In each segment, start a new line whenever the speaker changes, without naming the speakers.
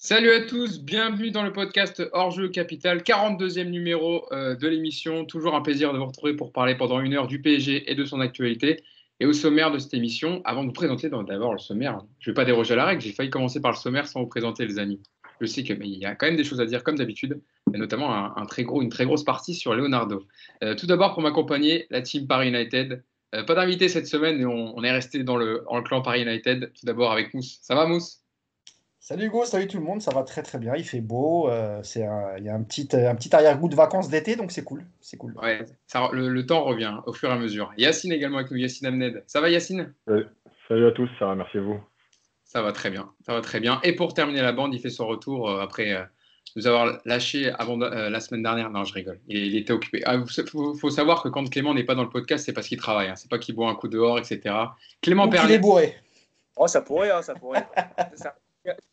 Salut à tous, bienvenue dans le podcast Hors-jeu Capital, 42e numéro de l'émission. Toujours un plaisir de vous retrouver pour parler pendant une heure du PSG et de son actualité. Et au sommaire de cette émission, avant de vous présenter d'abord le sommaire, je ne vais pas déroger à la règle, j'ai failli commencer par le sommaire sans vous présenter les amis. Je sais qu'il y a quand même des choses à dire comme d'habitude, et notamment une très grosse partie sur Leonardo. Tout d'abord pour m'accompagner, la team Paris United. Pas d'invité cette semaine, et on est resté dans le clan Paris United. Tout d'abord avec Mousse. Ça va Mousse?
Salut Hugo, salut tout le monde, ça va très très bien, il fait beau, il y a un petit arrière-goût de vacances d'été, donc c'est cool, c'est cool.
Ouais, le temps revient au fur et à mesure. Yacine également avec nous, Yacine Amned. Ça va Yacine?
Salut à tous, ça va, merci à vous.
Ça va très bien, ça va très bien. Et pour terminer la bande, il fait son retour après nous avoir lâché avant la semaine dernière. Non, je rigole. Il était occupé. Faut savoir que quand Clément n'est pas dans le podcast, c'est parce qu'il travaille. Hein. C'est pas qu'il boit un coup dehors, etc. Clément
Ou qu'il est
Pernier.
bourré.
Oh, ça pourrait, ça pourrait. C'est ça.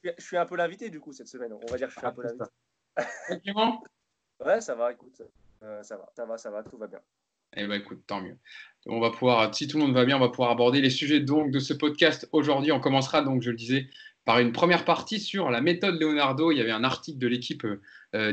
Je suis un peu l'invité du coup cette semaine. On va dire que je suis un peu l'invité.
Clément?
Ouais, ça va, écoute. Ça va, tout va bien.
Eh ben écoute, tant mieux. On va pouvoir, si tout le monde va bien, on va pouvoir aborder les sujets donc de ce podcast aujourd'hui. On commencera donc, je le disais, par une première partie sur la méthode Leonardo. Il y avait un article de l'équipe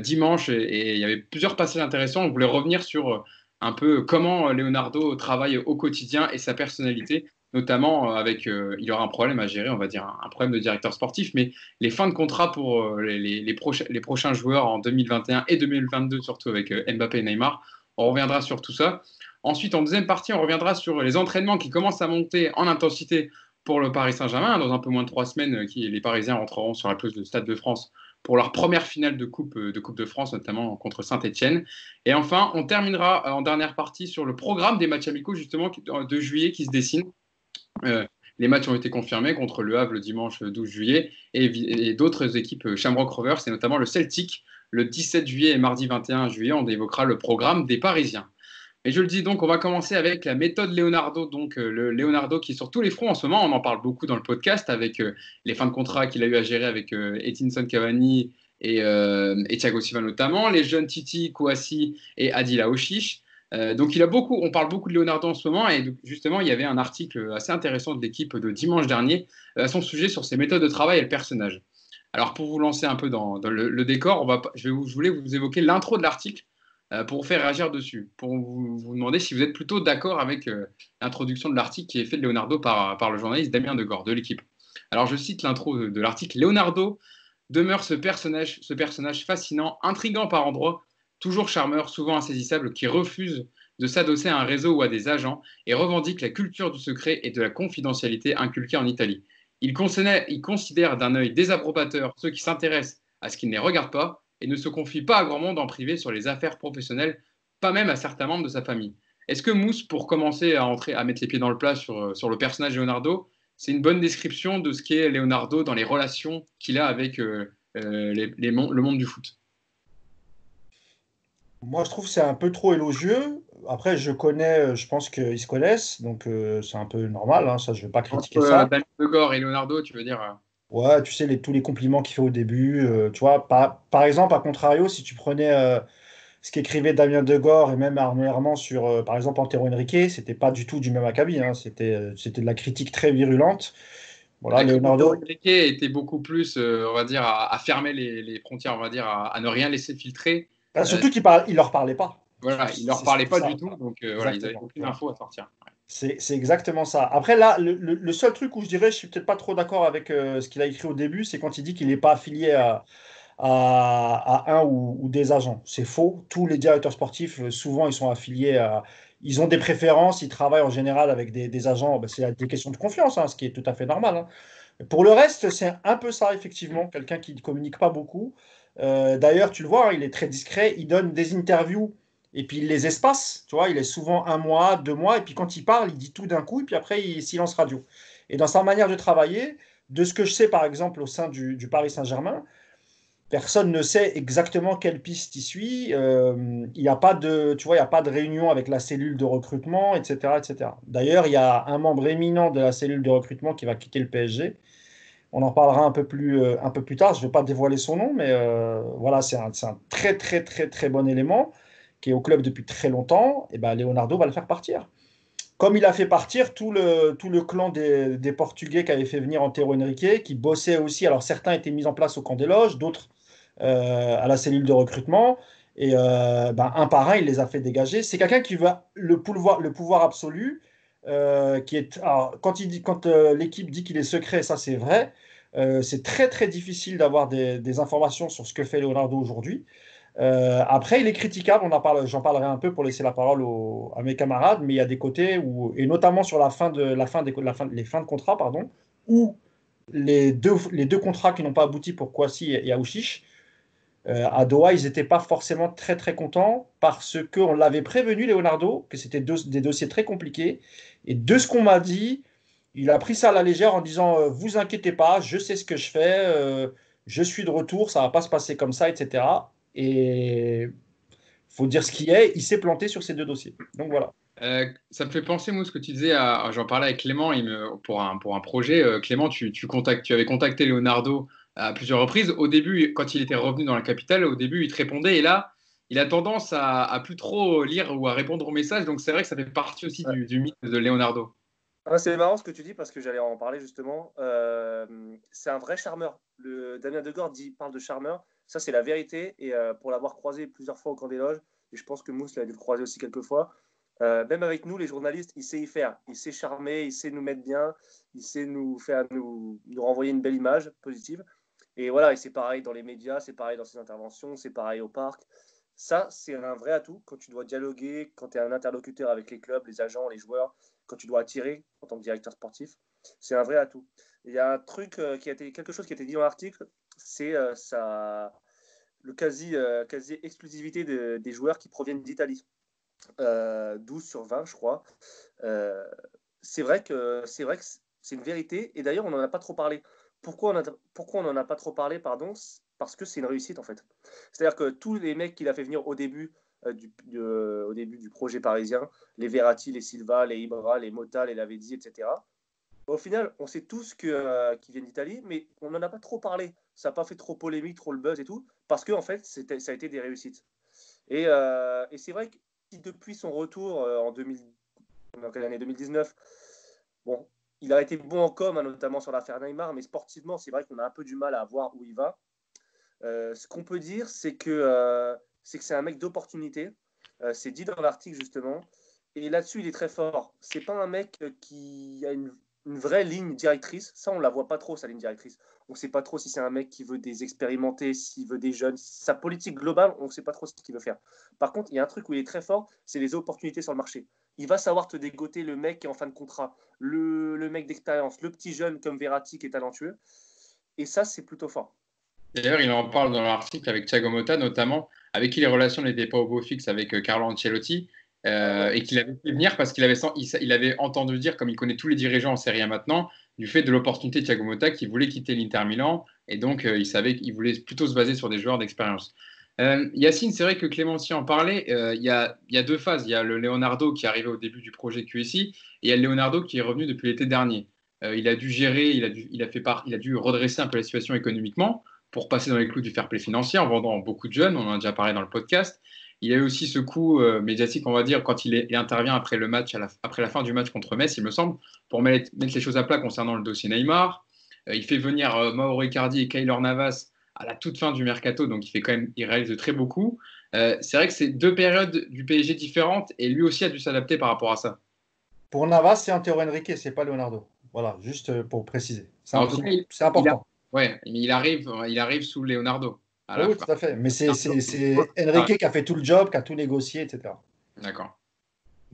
dimanche et il y avait plusieurs passages intéressants. On voulait revenir sur un peu comment Leonardo travaille au quotidien et sa personnalité, notamment avec, il y aura un problème à gérer, on va dire un problème de directeur sportif, mais les fins de contrat pour les prochains joueurs en 2021 et 2022, surtout avec Mbappé et Neymar. On reviendra sur tout ça. Ensuite, en deuxième partie, on reviendra sur les entraînements qui commencent à monter en intensité pour le Paris Saint-Germain. Dans un peu moins de 3 semaines, les Parisiens rentreront sur la pelouse du Stade de France pour leur première finale de Coupe de France, notamment contre Saint-Etienne. Et enfin, on terminera en dernière partie sur le programme des matchs amicaux justement de juillet qui se dessinent. Les matchs ont été confirmés contre Le Havre le dimanche 12 juillet et d'autres équipes Shamrock Rovers, et notamment le Celtic le 17 juillet et mardi 21 juillet. On évoquera le programme des Parisiens. Et je le dis donc, on va commencer avec la méthode Leonardo, donc le Leonardo qui est sur tous les fronts en ce moment. On en parle beaucoup dans le podcast avec les fins de contrat qu'il a eu à gérer avec Edinson Cavani et Thiago Silva notamment, les jeunes Titi, Kouassi et Adil Aouchiche. Donc on parle beaucoup de Leonardo en ce moment et justement il y avait un article assez intéressant de l'équipe de dimanche dernier à son sujet sur ses méthodes de travail et le personnage. Alors pour vous lancer un peu dans le décor, je voulais vous évoquer l'intro de l'article pour vous faire réagir dessus, pour vous demander si vous êtes plutôt d'accord avec l'introduction de l'article qui est fait de Leonardo par le journaliste Damien Degord de l'équipe. Alors je cite l'intro de l'article. Leonardo demeure ce personnage fascinant, intriguant par endroits, toujours charmeur, souvent insaisissable, qui refuse de s'adosser à un réseau ou à des agents et revendique la culture du secret et de la confidentialité inculquée en Italie. Il considère d'un œil désapprobateur ceux qui s'intéressent à ce qu'il ne les regarde pas et ne se confie pas à grand monde en privé sur les affaires professionnelles, pas même à certains membres de sa famille. Est-ce que Mousse, pour commencer à mettre les pieds dans le plat sur le personnage Leonardo, c'est une bonne description de ce qu'est Leonardo dans les relations qu'il a avec le monde du foot?
Moi je trouve que c'est un peu trop élogieux. Après je pense qu'ils se connaissent, donc c'est un peu normal, hein, ça je vais pas critiquer
Entre
ça.
Damien Degord et Leonardo, tu veux dire
Ouais, tu sais, tous les compliments qu'il fait au début, tu vois, par exemple, à contrario, si tu prenais ce qu'écrivait Damien Degord et même Arnaud Herman sur, par exemple, Antero Henrique, c'était pas du tout du même acabit, hein, c'était de la critique très virulente. Voilà,
J'ai cru que
Leonardo,
Enrique était beaucoup plus, on va dire, à fermer les frontières, on va dire, à ne rien laisser filtrer. Euh,
surtout il leur parlait pas.
voilà, il leur
C'est
parlait
surtout
pas
ça.
du tout, donc voilà, ils n'avaient
Exactement.
aucune info à sortir.
C'est exactement ça. Après, là, le seul truc où je dirais, je suis peut-être pas trop d'accord avec ce qu'il a écrit au début, c'est quand il dit qu'il n'est pas affilié à un ou des agents. C'est faux. Tous les directeurs sportifs, souvent, ils sont affiliés à. Ils ont des préférences, ils travaillent en général avec des agents. Ben, c'est des questions de confiance, hein, ce qui est tout à fait normal. Hein. Pour le reste, c'est un peu ça, effectivement. Quelqu'un qui ne communique pas beaucoup. D'ailleurs, tu le vois, hein, il est très discret. Il donne des interviews et puis il les espace. Tu vois, il est souvent 1 mois, 2 mois. Et puis quand il parle, il dit tout d'un coup. Et puis après, il silence radio. Et dans sa manière de travailler, de ce que je sais, par exemple, au sein du Paris Saint-Germain, personne ne sait exactement quelle piste il suit. Il n'y a pas de, tu vois, il y a pas de réunion avec la cellule de recrutement, etc., etc. D'ailleurs, il y a un membre éminent de la cellule de recrutement qui va quitter le PSG. On en parlera un peu plus tard. Je ne vais pas dévoiler son nom, mais voilà, c'est un très, très bon élément qui est au club depuis très longtemps. Et ben, Leonardo va le faire partir. comme il a fait partir tout le clan des Portugais qui avait fait venir Antero Henrique, qui bossaient aussi. Alors certains étaient mis en place au camp des loges, d'autres à la cellule de recrutement. Et un par un, il les a fait dégager. C'est quelqu'un qui veut le pouvoir absolu. Alors, quand l'équipe dit qu'il est secret, ça c'est vrai. C'est très très difficile d'avoir des informations sur ce que fait Leonardo aujourd'hui. Après, il est critiquable, j'en parlerai un peu pour laisser la parole à mes camarades, mais il y a des côtés où, et notamment sur les fins de contrat, pardon, où les deux contrats qui n'ont pas abouti pour Kouassi et Aouchiche, à Doha, ils n'étaient pas forcément très très contents parce qu'on l'avait prévenu, Leonardo, que c'était des dossiers très compliqués. Et de ce qu'on m'a dit, il a pris ça à la légère en disant vous inquiétez pas, je sais ce que je fais, je suis de retour, ça va pas se passer comme ça, etc. Et faut dire ce qui est, il s'est planté sur ces deux dossiers. Donc voilà.
Ça me fait penser, moi, ce que tu disais, j'en parlais avec Clément pour un projet. Clément, tu avais contacté Leonardo à plusieurs reprises. Au début, quand il était revenu dans la capitale, au début, il te répondait. Et là, il a tendance à plus trop lire ou à répondre aux messages. Donc, c'est vrai que ça fait partie aussi du mythe de Leonardo.
Ah, c'est marrant ce que tu dis parce que j'allais en parler justement. C'est un vrai charmeur. Damien Degord parle de charmeur. Ça, c'est la vérité. Et pour l'avoir croisé plusieurs fois au camp des loges, et je pense que Mousse l'a dû le croiser aussi quelques fois, même avec nous, les journalistes, il sait y faire. Il sait charmer, il sait nous mettre bien, il sait nous renvoyer une belle image positive. Et voilà, et c'est pareil dans les médias, c'est pareil dans ses interventions, c'est pareil au parc. Ça, c'est un vrai atout quand tu dois dialoguer, quand tu es un interlocuteur avec les clubs, les agents, les joueurs, quand tu dois attirer en tant que directeur sportif. C'est un vrai atout. Il y a un truc quelque chose qui a été dit dans l'article, c'est le quasi exclusivité des joueurs qui proviennent d'Italie. 12 sur 20, je crois. C'est vrai que c'est une vérité. Et d'ailleurs, on n'en a pas trop parlé. Pourquoi on n'en a pas trop parlé, pardon? Parce que c'est une réussite, en fait. C'est-à-dire que tous les mecs qu'il a fait venir au début du projet parisien, les Verratti, les Silva, les Ibra, les Mota, les Lavezzi, etc. Au final, on sait tous qu'ils viennent d'Italie, mais on n'en a pas trop parlé. Ça n'a pas fait trop polémique, trop le buzz et tout, parce que en fait, ça a été des réussites. Et c'est vrai que depuis son retour en l'année 2019, bon, il a été bon en com, notamment sur l'affaire Neymar, mais sportivement, c'est vrai qu'on a un peu du mal à voir où il va. Ce qu'on peut dire, c'est que c'est un mec d'opportunité. C'est dit dans l'article, justement. Et là-dessus, il est très fort. C'est pas un mec qui a une vraie ligne directrice. Ça, on la voit pas trop, sa ligne directrice. On sait pas trop si c'est un mec qui veut des expérimentés, s'il veut des jeunes. Sa politique globale, on sait pas trop ce qu'il veut faire. Par contre, il y a un truc où il est très fort, c'est les opportunités sur le marché. Il va savoir te dégoter le mec qui est en fin de contrat, le mec d'expérience, le petit jeune comme Verratti qui est talentueux. Et ça, c'est plutôt fort.
D'ailleurs, il en parle dans l'article avec Thiago Motta, notamment, avec qui les relations n'étaient pas au beau fixe avec Carlo Ancelotti, et qu'il avait fait venir parce qu'il avait entendu dire, comme il connaît tous les dirigeants en Serie A maintenant, du fait de l'opportunité de Thiago Motta qui voulait quitter l'Inter Milan, et donc il savait qu'il voulait plutôt se baser sur des joueurs d'expérience. Yacine, c'est vrai que Clémency en parlait, il y a deux phases. Il y a le Leonardo qui est arrivé au début du projet QSI, et il y a le Leonardo qui est revenu depuis l'été dernier. Il a dû gérer, il a dû redresser un peu la situation économiquement pour passer dans les clous du fair play financier en vendant beaucoup de jeunes, on en a déjà parlé dans le podcast. Il y a eu aussi ce coup médiatique, on va dire, quand il intervient après le match, après la fin du match contre Metz, il me semble, pour mettre les choses à plat concernant le dossier Neymar. Il fait venir Mauro Icardi et Keylor Navas à la toute fin du mercato, donc il réalise de très beaux coups. C'est vrai que c'est deux périodes du PSG différentes et lui aussi a dû s'adapter par rapport à ça.
Pour Navas, c'est Antero Henrique, c'est pas Leonardo. Voilà, juste pour préciser. C'est important.
Il arrive sous Leonardo.
Oui, tout à fait. Mais c'est Henrique qui a fait tout le job, qui a tout négocié, etc.
D'accord.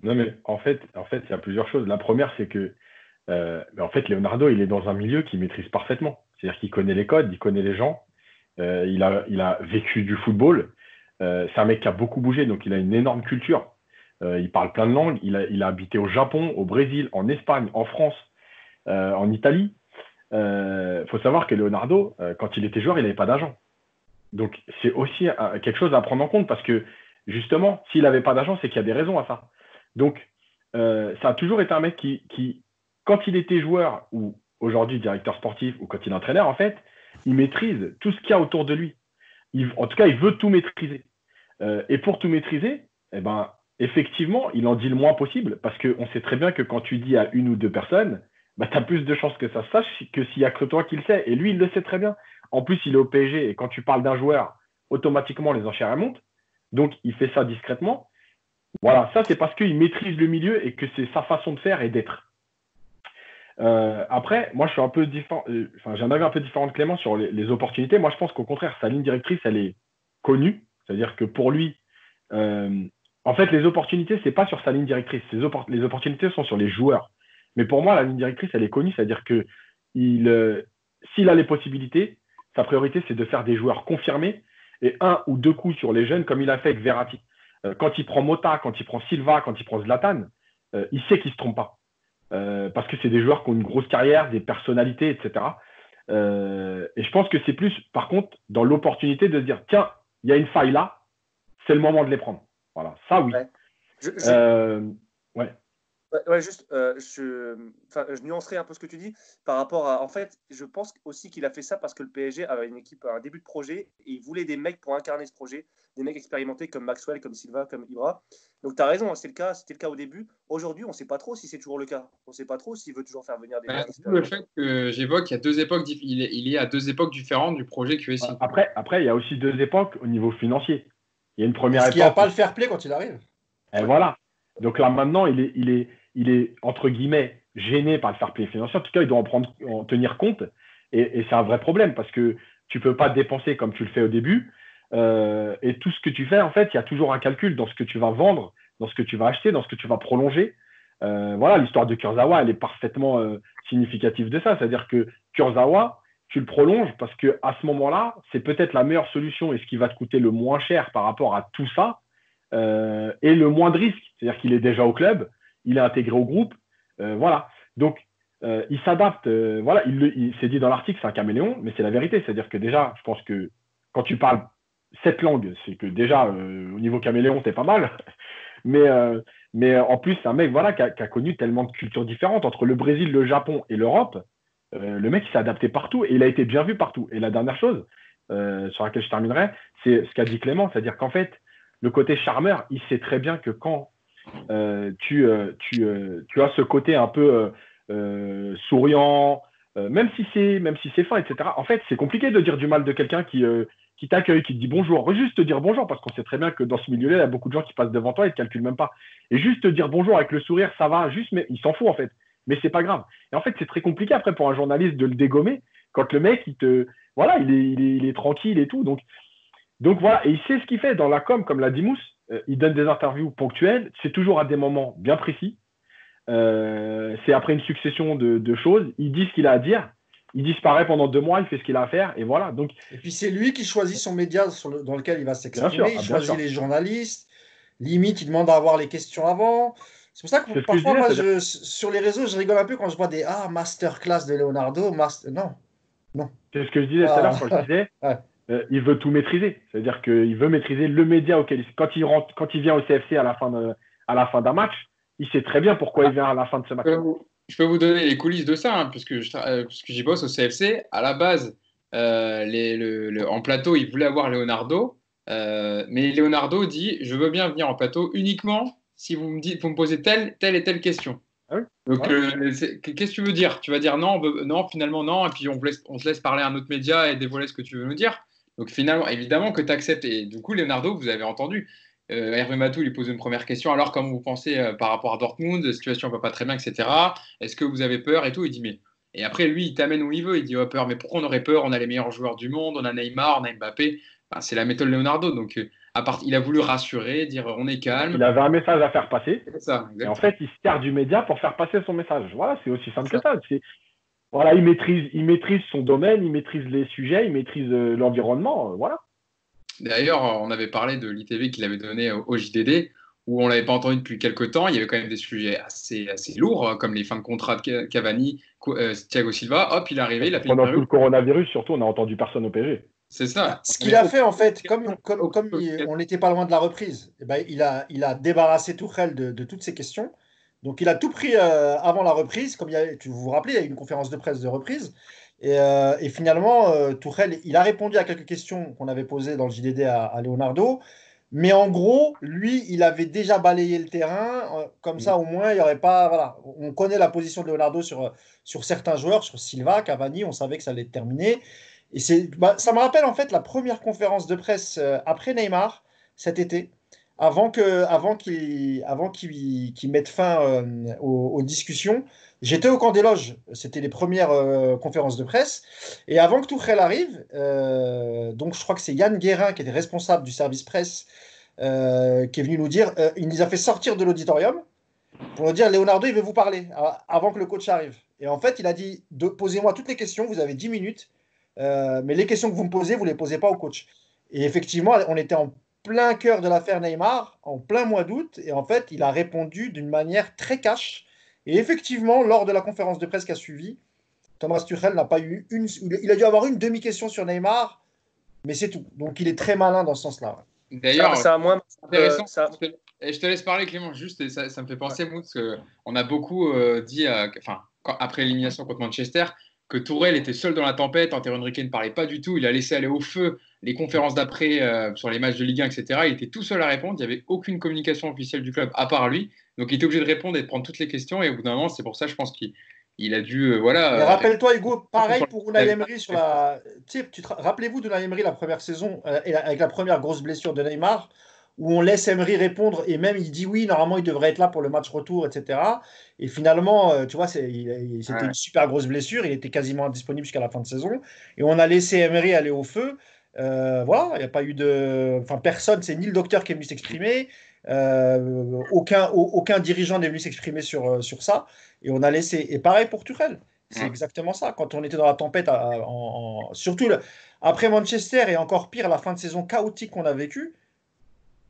Non, mais en fait, il y a plusieurs choses. La première, c'est que en fait, Leonardo, il est dans un milieu qu'il maîtrise parfaitement. C'est-à-dire qu'il connaît les codes, il connaît les gens. Il a vécu du football. C'est un mec qui a beaucoup bougé, donc il a une énorme culture. Il parle plein de langues. Il a habité au Japon, au Brésil, en Espagne, en France, en Italie. Faut savoir que Leonardo, quand il était joueur, il n'avait pas d'agent. Donc, c'est aussi quelque chose à prendre en compte parce que, justement, s'il n'avait pas d'agent, c'est qu'il y a des raisons à ça. Donc, ça a toujours été un mec qui, quand il était joueur ou aujourd'hui directeur sportif ou quand il est entraîneur, en fait, il maîtrise tout ce qu'il y a autour de lui. En tout cas, il veut tout maîtriser. Et pour tout maîtriser, effectivement, il en dit le moins possible parce qu'on sait très bien que quand tu dis à une ou deux personnes, bah, tu as plus de chances que ça se sache que s'il n'y a que toi qui le sais. Et lui, il le sait très bien. En plus, il est au PSG et quand tu parles d'un joueur, automatiquement, les enchères elles montent. Donc, il fait ça discrètement. Voilà, ça, c'est parce qu'il maîtrise le milieu et que c'est sa façon de faire et d'être. Après, moi, je suis un peu différent. J'ai un avis un peu différent de Clément sur les opportunités. Moi, je pense qu'au contraire, sa ligne directrice, elle est connue. C'est-à-dire que pour lui, en fait, les opportunités, c'est pas sur sa ligne directrice. Les opportunités sont sur les joueurs. Mais pour moi, la ligne directrice, elle est connue. C'est-à-dire que s'il a les possibilités, sa priorité, c'est de faire des joueurs confirmés et un ou deux coups sur les jeunes, comme il a fait avec Verratti. Quand il prend Mota, quand il prend Silva, quand il prend Zlatan, il sait qu'il ne se trompe pas. Parce que c'est des joueurs qui ont une grosse carrière, des personnalités, etc. Et je pense que c'est plus, par contre, dans l'opportunité de se dire, tiens, il y a une faille là, c'est le moment de les prendre. Voilà, ça oui.
Ouais.
Ouais.
Ouais, juste, je nuancerai un peu ce que tu dis par rapport à. En fait, je pense aussi qu'il a fait ça parce que le PSG avait une équipe, un début de projet, et il voulait des mecs pour incarner ce projet, des mecs expérimentés comme Maxwell, comme Silva, comme Ibra. Donc, tu as raison, c'était le cas au début. Aujourd'hui, on ne sait pas trop si c'est toujours le cas. On ne sait pas trop s'il veut toujours faire venir des mecs
Le
expérimentés.
fait que j'évoque, il y a deux époques, il est à deux époques différentes du projet QSI.
Après, il y a aussi deux époques au niveau financier. Il y a une première
Est-ce
époque.
qu'il n'y a pas le fair play quand il arrive?
Et voilà. Donc là, maintenant, il est, entre guillemets, gêné par le fair play financier. En tout cas, il doit en tenir compte. Et c'est un vrai problème parce que tu ne peux pas dépenser comme tu le fais au début. Et tout ce que tu fais, en fait, il y a toujours un calcul dans ce que tu vas vendre, dans ce que tu vas acheter, dans ce que tu vas prolonger. Voilà, l'histoire de Kurzawa, elle est parfaitement significative de ça. C'est-à-dire que Kurzawa, tu le prolonges parce qu'à ce moment-là, c'est peut-être la meilleure solution et ce qui va te coûter le moins cher par rapport à tout ça. Et le moins de risques. C'est-à-dire qu'il est déjà au club, il est intégré au groupe. Voilà. Donc, il s'adapte. Voilà, il s'est dit dans l'article, c'est un caméléon, mais c'est la vérité. C'est-à-dire que déjà, je pense que quand tu parles cette langue, c'est que déjà, au niveau caméléon, t'es pas mal. Mais en plus, c'est un mec voilà, qui a connu tellement de cultures différentes entre le Brésil, le Japon et l'Europe. Le mec, il s'est adapté partout et il a été bien vu partout. Et la dernière chose sur laquelle je terminerai, c'est ce qu'a dit Clément. C'est-à-dire qu'en fait, le côté charmeur, il sait très bien que quand tu as ce côté un peu souriant, même si c'est fin, etc. En fait, c'est compliqué de dire du mal de quelqu'un qui t'accueille, qui te dit bonjour. Juste te dire bonjour, parce qu'on sait très bien que dans ce milieu-là, il y a beaucoup de gens qui passent devant toi et ne te calculent même pas. Et juste te dire bonjour avec le sourire, ça va, juste, mais il s'en fout en fait. Mais c'est pas grave. Et en fait, c'est très compliqué après pour un journaliste de le dégommer quand le mec, voilà, il est tranquille et tout. Donc voilà, et il sait ce qu'il fait dans la com, comme l'a dit Mousse. Il donne des interviews ponctuelles, c'est toujours à des moments bien précis. C'est après une succession de choses. Il dit ce qu'il a à dire, il disparaît pendant 2 mois, il fait ce qu'il a à faire, et voilà. Donc,
et puis c'est lui qui choisit son média dans lequel il va s'exprimer, il choisit les journalistes, limite il demande à avoir les questions avant. C'est pour ça que parfois, moi, sur les réseaux, je rigole un peu quand je vois des masterclass de Leonardo. Non.
C'est ce que je disais tout à l'heure quand je disais. Ouais. Il veut tout maîtriser. C'est-à-dire qu'il veut maîtriser le média auquel quand il vient au CFC à la fin d'un match, il sait très bien pourquoi il vient à la fin de ce match.
Je peux vous donner les coulisses de ça, hein, puisque j'y bosse au CFC. À la base, en plateau, il voulait avoir Leonardo, mais Leonardo dit « Je veux bien venir en plateau uniquement si vous me posez telle et telle question. »
Ah oui.
Donc, qu'est-ce que tu veux dire? Tu vas dire non, finalement non, et puis on te laisse parler à un autre média et dévoiler ce que tu veux nous dire. Donc finalement, évidemment que tu acceptes. Et du coup, Leonardo, vous avez entendu, Hervé Matou lui pose une première question. Alors, comment vous pensez par rapport à Dortmund, la situation ne va pas très bien, etc. Est-ce que vous avez peur et tout? Il dit mais. Et après, lui, il t'amène où il veut. Il dit oh, peur, mais pourquoi on aurait peur? On a les meilleurs joueurs du monde, on a Neymar, on a Mbappé. Enfin, c'est la méthode Leonardo. Donc, il a voulu rassurer, dire on est calme.
Il avait un message à faire passer.
C'est ça,
et en fait, il se sert du média pour faire passer son message. Voilà, c'est aussi simple que ça. Voilà, il maîtrise son domaine, il maîtrise les sujets, il maîtrise l'environnement. Voilà.
D'ailleurs, on avait parlé de l'ITV qu'il avait donné au JDD, où on ne l'avait pas entendu depuis quelques temps. Il y avait quand même des sujets assez lourds, comme les fins de contrat de Cavani, Thiago Silva. Hop, il est arrivé, il a fait
pendant tout le coronavirus, surtout, on n'a entendu personne au PSG.
C'est ça.
Ce qu'il a fait, en fait, comme on n'était pas loin de la reprise, eh ben, il a débarrassé Tuchel de toutes ces questions. Donc, il a tout pris avant la reprise. Comme vous vous rappelez, il y a eu une conférence de presse de reprise. Et finalement, Tuchel, il a répondu à quelques questions qu'on avait posées dans le JDD à Leonardo. Mais en gros, lui, il avait déjà balayé le terrain. Comme ça, au moins, il y aurait pas. Voilà, on connaît la position de Leonardo sur certains joueurs, sur Silva, Cavani, on savait que ça allait être terminé. Et ça me rappelle en fait la première conférence de presse après Neymar cet été, avant qu'il mette fin aux discussions. J'étais au camp des loges, c'était les premières conférences de presse. Et avant que Tuchel arrive, donc je crois que c'est Yann Guérin qui était responsable du service presse qui est venu nous dire, il nous a fait sortir de l'auditorium pour nous dire Leonardo, il veut vous parler avant que le coach arrive. Et en fait, il a dit posez-moi toutes les questions, vous avez 10 minutes, mais les questions que vous me posez, vous ne les posez pas au coach. Et effectivement, on était en plein cœur de l'affaire Neymar, en plein mois d'août, et en fait, il a répondu d'une manière très cash. Et effectivement, lors de la conférence de presse qui a suivi, Thomas Tuchel n'a pas eu une. Il a dû avoir une demi-question sur Neymar, mais c'est tout. Donc il est très malin dans ce sens-là.
D'ailleurs,
ça a moins
intéressant.
ça.
Je te laisse parler, Clément, juste, et ça me fait penser, Mousse, qu'on a beaucoup dit, après l'élimination contre Manchester, que Tourelle était seul dans la tempête. Antero Henrique ne parlait pas du tout. Il a laissé aller au feu les conférences d'après sur les matchs de Ligue 1, etc. Il était tout seul à répondre. Il n'y avait aucune communication officielle du club à part lui. Donc il était obligé de répondre et de prendre toutes les questions. Et au bout d'un moment, c'est pour ça, je pense qu'il a dû.
Mais rappelle-toi, Hugo, pareil pour Unai Emery sur la. Rappelez-vous d'Unai Emery la première saison, avec la première grosse blessure de Neymar, où on laisse Emery répondre et même il dit oui, normalement il devrait être là pour le match retour, etc. Et finalement, tu vois, c'était une super grosse blessure, il était quasiment indisponible jusqu'à la fin de saison. Et on a laissé Emery aller au feu. Voilà, il n'y a pas eu de. Enfin, personne, c'est ni le docteur qui est venu s'exprimer, aucun dirigeant n'est venu s'exprimer sur ça. Et on a laissé. Et pareil pour Tuchel. C'est exactement ça. Quand on était dans la tempête, surtout après Manchester et encore pire, la fin de saison chaotique qu'on a vécue.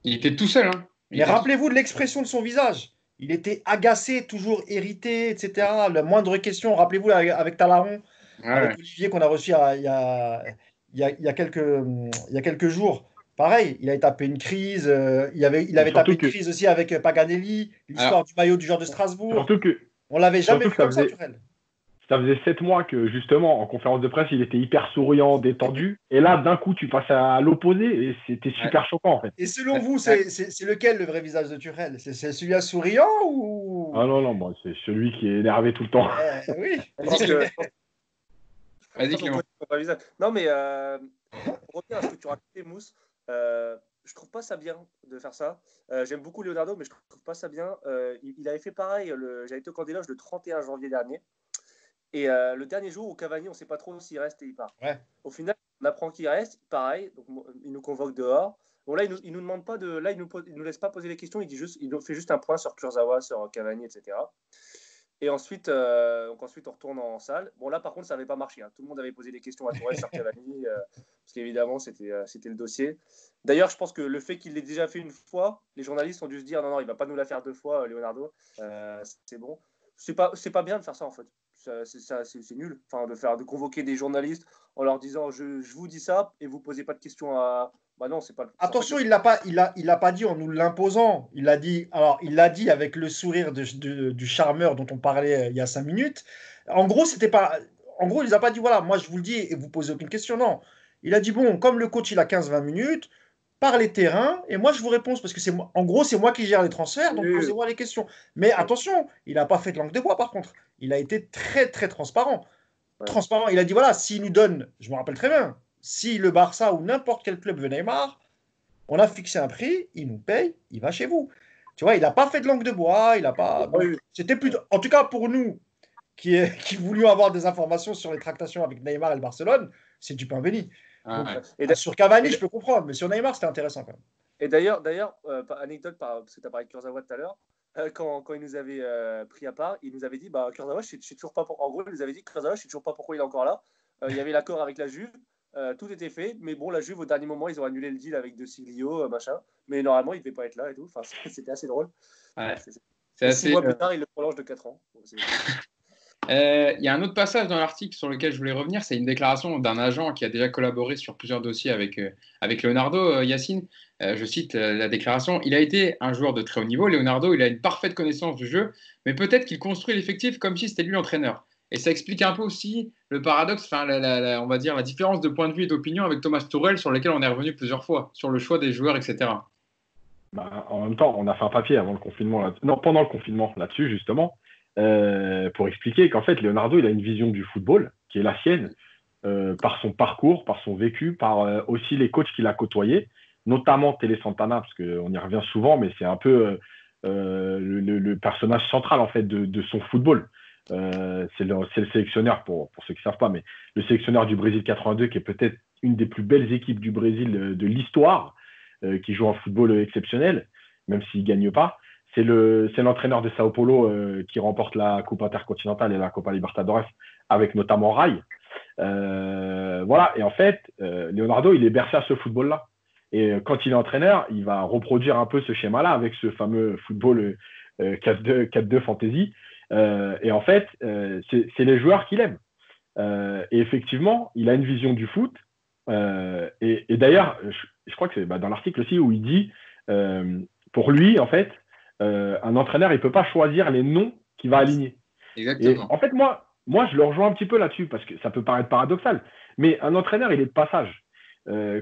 Il était tout seul. Hein.
Mais rappelez-vous de l'expression de son visage. Il était agacé, toujours irrité, etc. La moindre question, rappelez-vous avec Talaron, avec Olivier qu'on a reçu il y a quelques jours. Pareil, il avait tapé une crise. Il avait tapé une crise aussi avec Paganelli, l'histoire du maillot du joueur de Strasbourg.
Surtout que.
On l'avait jamais vu comme ça, Tuchel.
Ça faisait 7 mois que, justement, en conférence de presse, il était hyper souriant, détendu. Et là, d'un coup, tu passes à l'opposé et c'était super choquant, en fait.
Et selon vous, c'est lequel le vrai visage de Tuchel? C'est celui-là souriant ou...
Ah non, bon, c'est celui qui est énervé tout le temps.
Oui.
Vas-y, Clément.
Non, mais pour revenir à ce que tu racontais, Mousse, je trouve pas ça bien de faire ça. J'aime beaucoup Leonardo, mais je trouve pas ça bien. Il avait fait pareil. J'avais été au camp des loges le 31 janvier dernier. Et le dernier jour où Cavani, on ne sait pas trop s'il reste et il part.
Ouais.
Au final, on apprend qu'il reste, pareil. Donc, il nous convoque dehors. Bon, là, il nous demande pas de. Là, il nous laisse pas poser les questions. Il nous fait juste un point sur Kurzawa, sur Cavani, etc. Et ensuite, on retourne en salle. Bon, là, par contre, ça n'avait pas marché. Hein. Tout le monde avait posé des questions à Tourelle sur Cavani, parce qu'évidemment, c'était le dossier. D'ailleurs, je pense que le fait qu'il l'ait déjà fait une fois, les journalistes ont dû se dire non, il ne va pas nous la faire 2 fois, Leonardo. C'est bon. C'est pas bien de faire ça, en fait. C'est nul. Enfin, de convoquer des journalistes en leur disant je vous dis ça et vous posez pas de questions à. Bah non, c'est pas.
Attention, il l'a pas dit en nous l'imposant. Il l'a dit avec le sourire du charmeur dont on parlait il y a 5 minutes. En gros, il les a pas dit voilà, moi je vous le dis et vous posez aucune question. Non, il a dit bon, comme le coach il a 15-20 minutes, par les terrains et moi je vous réponds parce que c'est moi qui gère les transferts, donc posez-moi les questions. Mais attention, il n'a pas fait de langue de bois par contre. Il a été très très transparent. Transparent. Il a dit voilà, s'il nous donne, je me rappelle très bien, si le Barça ou n'importe quel club veut Neymar, on a fixé un prix, il nous paye, il va chez vous. Tu vois, il n'a pas fait de langue de bois, il n'a pas. C'était plutôt, en tout cas pour nous qui voulions avoir des informations sur les tractations avec Neymar et le Barcelone, c'est du pain béni. Sur Cavani, je peux comprendre, mais sur Neymar, c'était intéressant quand même.
Et d'ailleurs, anecdote, parce que tu as parlé de Kurzawa tout à l'heure, quand il nous avait pris à part, il nous avait dit Kurzawa, je sais toujours pas pourquoi. En gros, il nous avait dit Kurzawa, je sais toujours pas pourquoi il est encore là. Il y avait l'accord avec la Juve, tout était fait, mais bon, la Juve, au dernier moment, ils ont annulé le deal avec De Siglio, machin. Mais normalement, il devait pas être là et tout. Enfin, c'était assez drôle.
C'est assez.
6 mois plus tard, il le prolonge de 4 ans.
Il y a un autre passage dans l'article sur lequel je voulais revenir, c'est une déclaration d'un agent qui a déjà collaboré sur plusieurs dossiers avec Leonardo, Yacine. Je cite la déclaration. Il a été un joueur de très haut niveau, Leonardo, il a une parfaite connaissance du jeu, mais peut-être qu'il construit l'effectif comme si c'était lui l'entraîneur. Et ça explique un peu aussi le paradoxe, on va dire la différence de point de vue et d'opinion avec Thomas Tuchel, sur lequel on est revenu plusieurs fois, sur le choix des joueurs, etc.
En même temps, on a fait un papier avant le confinement, pendant le confinement là-dessus, justement, pour expliquer qu'en fait, Leonardo, il a une vision du football qui est la sienne, par son parcours, par son vécu, par aussi les coachs qu'il a côtoyés, notamment Télé Santana, parce qu'on y revient souvent, mais c'est un peu le personnage central en fait de son football. C'est le sélectionneur, pour ceux qui ne savent pas, mais le sélectionneur du Brésil 82, qui est peut-être une des plus belles équipes du Brésil de l'histoire, qui joue un football exceptionnel, même s'il ne gagne pas. C'est l'entraîneur de Sao Paulo qui remporte la Coupe intercontinentale et la Copa Libertadores, avec notamment Rai. Voilà, et en fait, Leonardo, il est bercé à ce football-là. Et quand il est entraîneur, il va reproduire un peu ce schéma-là avec ce fameux football 4-2 fantasy. Et en fait, c'est les joueurs qu'il aime. Et effectivement, il a une vision du foot. Et d'ailleurs, je crois que c'est dans l'article aussi où il dit, pour lui, en fait, un entraîneur, il ne peut pas choisir les noms qu'il va aligner.
Exactement.
Et en fait, moi, je le rejoins un petit peu là-dessus parce que ça peut paraître paradoxal. Mais un entraîneur, il est de passage.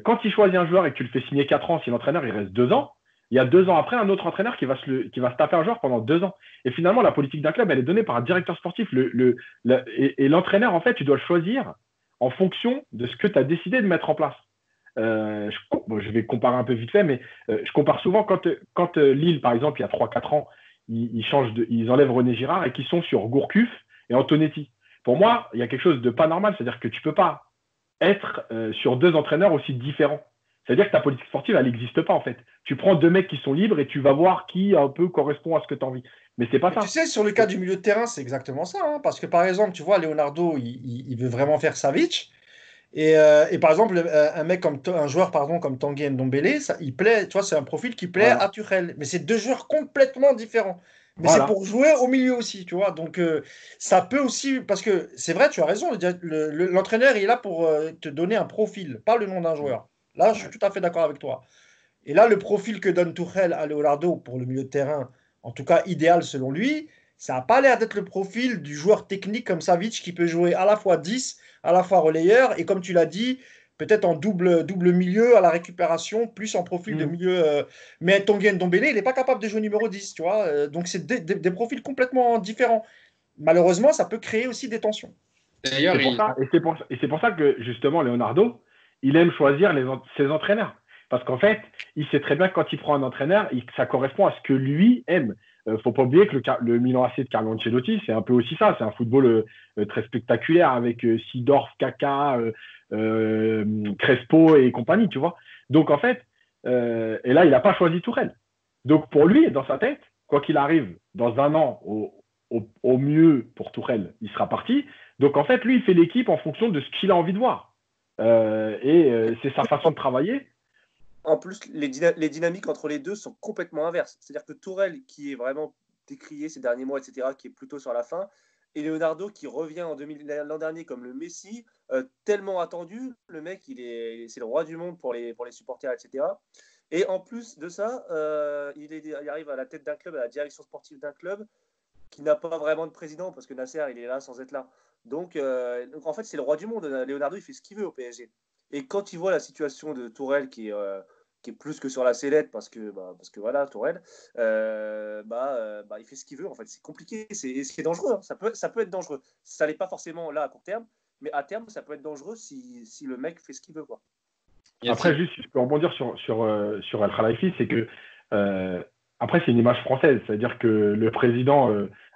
Quand il choisit un joueur et que tu le fais signer 4 ans, si l'entraîneur il reste 2 ans, il y a 2 ans après un autre entraîneur qui va se taper un joueur pendant 2 ans. Et finalement, la politique d'un club, elle est donnée par un directeur sportif. Et l'entraîneur, en fait, tu dois le choisir en fonction de ce que tu as décidé de mettre en place. Je vais comparer un peu vite fait, mais je compare souvent quand Lille, par exemple, il y a 3-4 ans, ils enlèvent René Girard et qu'ils sont sur Gourcuff et Antonetti. Pour moi, il y a quelque chose de pas normal, c'est-à-dire que tu ne peux pas être sur 2 entraîneurs aussi différents. C'est-à-dire que ta politique sportive, elle n'existe pas en fait. Tu prends 2 mecs qui sont libres et tu vas voir qui un peu correspond à ce que tu as envie. Mais c'est pas ça.
Tu sais, sur le cas du milieu de terrain, c'est exactement ça. Hein, parce que par exemple, tu vois, Leonardo, il veut vraiment faire Savic. Et par exemple, un joueur comme Tanguy Ndombele, il plaît, tu vois, c'est un profil qui plaît à Tuchel. Mais c'est 2 joueurs complètement différents. Mais c'est pour jouer au milieu aussi, tu vois. Donc, ça peut aussi. Parce que c'est vrai, tu as raison. L'entraîneur, il est là pour te donner un profil, pas le nom d'un joueur. Là, je suis tout à fait d'accord avec toi. Et là, le profil que donne Tuchel à Leonardo pour le milieu de terrain, en tout cas idéal selon lui, ça n'a pas l'air d'être le profil du joueur technique comme Savic qui peut jouer à la fois 10, à la fois relayeur, et comme tu l'as dit, peut-être en double milieu à la récupération, plus en profil de milieu. Mais Tanguy Ndombele, il n'est pas capable de jouer numéro 10, tu vois. Donc, c'est des profils complètement différents. Malheureusement, ça peut créer aussi des tensions.
D'ailleurs,
c'est pour ça que, justement, Leonardo, il aime choisir ses entraîneurs. Parce qu'en fait, il sait très bien que quand il prend un entraîneur, ça correspond à ce que lui aime. Il ne faut pas oublier que le Milan AC de Carlo Ancelotti, c'est un peu aussi ça. C'est un football très spectaculaire avec Seedorf, Kaka, Crespo et compagnie, tu vois. Donc, en fait, et là, il n'a pas choisi Tourelle. Donc, pour lui, dans sa tête, quoi qu'il arrive, dans 1 an, au mieux pour Tourelle, il sera parti. Donc, en fait, lui, il fait l'équipe en fonction de ce qu'il a envie de voir. C'est sa façon de travailler.
En plus, les dynamiques entre les deux sont complètement inverses. C'est-à-dire que Tourelle, qui est vraiment décrié ces derniers mois, etc., qui est plutôt sur la fin, et Leonardo, qui revient l'an dernier comme le Messi, tellement attendu. Le mec, c'est le roi du monde pour les supporters, etc. Et en plus de ça, il arrive à la tête d'un club, à la direction sportive d'un club, qui n'a pas vraiment de président, parce que Nasser, il est là sans être là. Donc en fait, c'est le roi du monde. Leonardo, il fait ce qu'il veut au PSG. Et quand il voit la situation de Tourelle, qui est plus que sur la sellette, parce que voilà, Tourelle, il fait ce qu'il veut. En fait, c'est compliqué, c'est dangereux. Hein. Ça peut être dangereux. Ça n'est pas forcément là à court terme, mais à terme, ça peut être dangereux si le mec fait ce qu'il veut, quoi.
Après, juste, je peux rebondir sur El Khalifi, c'est que après, c'est une image française, c'est-à-dire que le président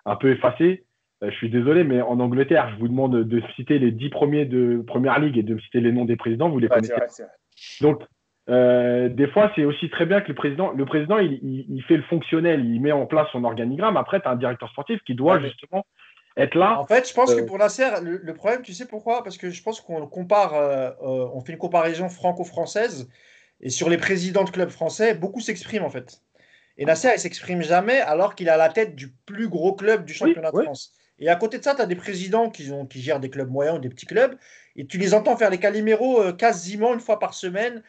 un peu effacé. Je suis désolé, mais en Angleterre, je vous demande de citer les 10 premiers de Première Ligue et de me citer les noms des présidents, vous les connaissez.
C'est vrai.
Donc, des fois, c'est aussi très bien que le président, il fait le fonctionnel, il met en place son organigramme. Après, tu as un directeur sportif qui doit justement être là.
En fait, je pense que pour Nasser, le problème, tu sais pourquoi? Parce que je pense qu'on compare, on fait une comparaison franco-française, et sur les présidents de clubs français, beaucoup s'expriment en fait. Et Nasser, il ne s'exprime jamais alors qu'il est à la tête du plus gros club du championnat de France. Et à côté de ça, tu as des présidents qui gèrent des clubs moyens ou des petits clubs, et tu les entends faire les caliméros quasiment une fois par semaine,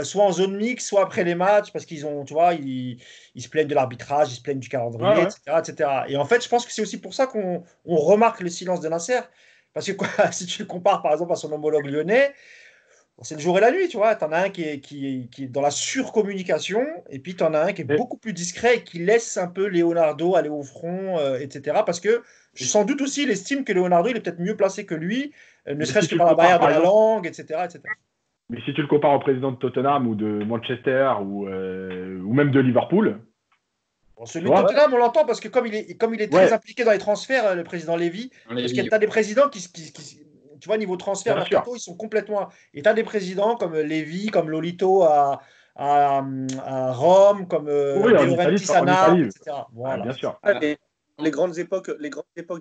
soit en zone mixte, soit après les matchs, parce qu'ils ont, tu vois, ils se plaignent de l'arbitrage, ils se plaignent du calendrier, etc., etc. Et en fait, je pense que c'est aussi pour ça qu'on remarque le silence de Nasser, parce que si tu le compares par exemple à son homologue lyonnais, C'est le jour et la nuit, tu vois. Tu en as un qui est dans la surcommunication, et puis tu en as un qui est
Mais,
beaucoup plus discret et qui laisse un peu Leonardo aller au front, etc. Parce que sans doute aussi, il estime que Leonardo, il est peut-être mieux placé que lui, ne
mais si
serait-ce que
tu le
par la
compares,
barrière de
par
la
exemple,
langue, etc., etc.
mais si tu le compares au président de Tottenham ou de Manchester ou même de Liverpool,
Bon,
tu
celui de
vois,
Tottenham, on l'entend parce que comme il est très
ouais,
impliqué dans les transferts, le président Lévy,
Dans
parce
les
que tu as des présidents tu vois, niveau transfert,
bien sûr.
mercato, ils sont complètement. Et tu as des présidents comme Lévy, comme Lolito à Rome, comme
Oui,
De Laurentiis à
En
Naples,
Italie,
etc.
ah,
Voilà.
bien sûr.
Ouais, mais les grandes époques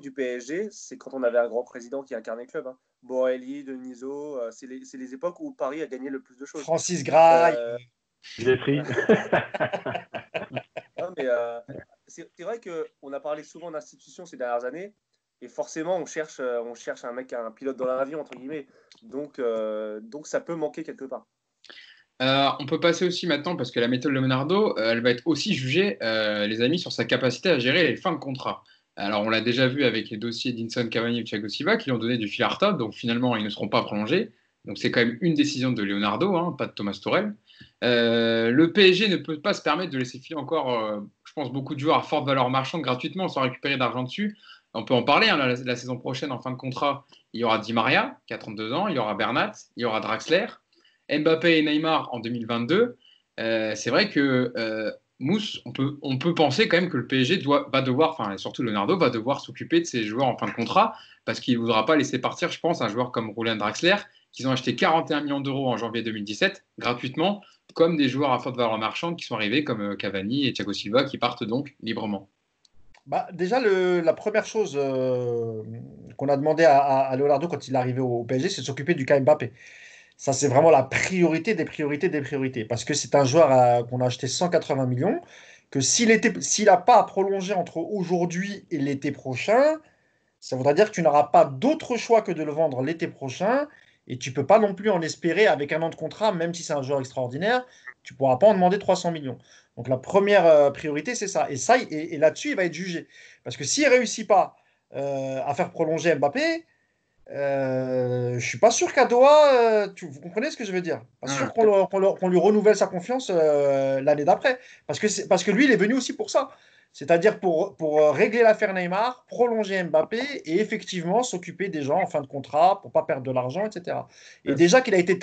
du PSG, c'est quand on avait un grand président qui incarnait le club. Hein. Borelli, Denisot, c'est les époques où Paris a gagné le plus de choses.
Francis Graille.
Euh,
Vietri.
non, mais c'est vrai qu'on a parlé souvent d'institutions ces dernières années, et forcément on cherche un mec, un pilote dans l'avion, entre guillemets. Donc ça peut manquer quelque part.
On peut passer aussi maintenant, parce que la méthode Leonardo, elle va être aussi jugée, les amis, sur sa capacité à gérer les fins de contrat. Alors, on l'a déjà vu avec les dossiers d'Inson Cavani et Thiago Silva, qui lui ont donné du fil à retordre, donc finalement, ils ne seront pas prolongés. Donc, c'est quand même une décision de Leonardo, hein, pas de Thomas Tuchel. Le PSG ne peut pas se permettre de laisser filer encore, je pense, beaucoup de joueurs à forte valeur marchande gratuitement sans récupérer d'argent dessus. On peut en parler, hein, la saison prochaine, en fin de contrat, il y aura Di Maria, qui a 32 ans, il y aura Bernat, il y aura Draxler. Mbappé et Neymar en 2022, c'est vrai que Mousse, on peut penser quand même que le PSG va devoir, enfin et surtout Leonardo, va devoir s'occuper de ses joueurs en fin de contrat parce qu'il ne voudra pas laisser partir, je pense, un joueur comme Julian Draxler, qu'ils ont acheté 41 millions d'euros en janvier 2017 gratuitement, comme des joueurs à forte valeur marchande qui sont arrivés comme Cavani et Thiago Silva qui partent donc librement.
Bah, déjà, la première chose qu'on a demandé à Leonardo quand il est arrivé au PSG, c'est de s'occuper du cas Mbappé. Ça, c'est vraiment la priorité des priorités des priorités. Parce que c'est un joueur qu'on a acheté 180 millions, que s'il n'a pas à prolonger entre aujourd'hui et l'été prochain, ça voudra dire que tu n'auras pas d'autre choix que de le vendre l'été prochain. Et tu ne peux pas non plus en espérer avec un an de contrat, même si c'est un joueur extraordinaire, tu ne pourras pas en demander 300 millions. Donc la première priorité, c'est ça. Et là-dessus, il va être jugé. Parce que s'il ne réussit pas à faire prolonger Mbappé, je suis pas sûr qu'à Doha, vous comprenez ce que je veux dire? Pas sûr qu'on lui renouvelle sa confiance l'année d'après. Parce que lui, il est venu aussi pour ça. C'est-à-dire pour régler l'affaire Neymar, prolonger Mbappé et effectivement s'occuper des gens en fin de contrat pour pas perdre de l'argent, etc. Et déjà qu'il a été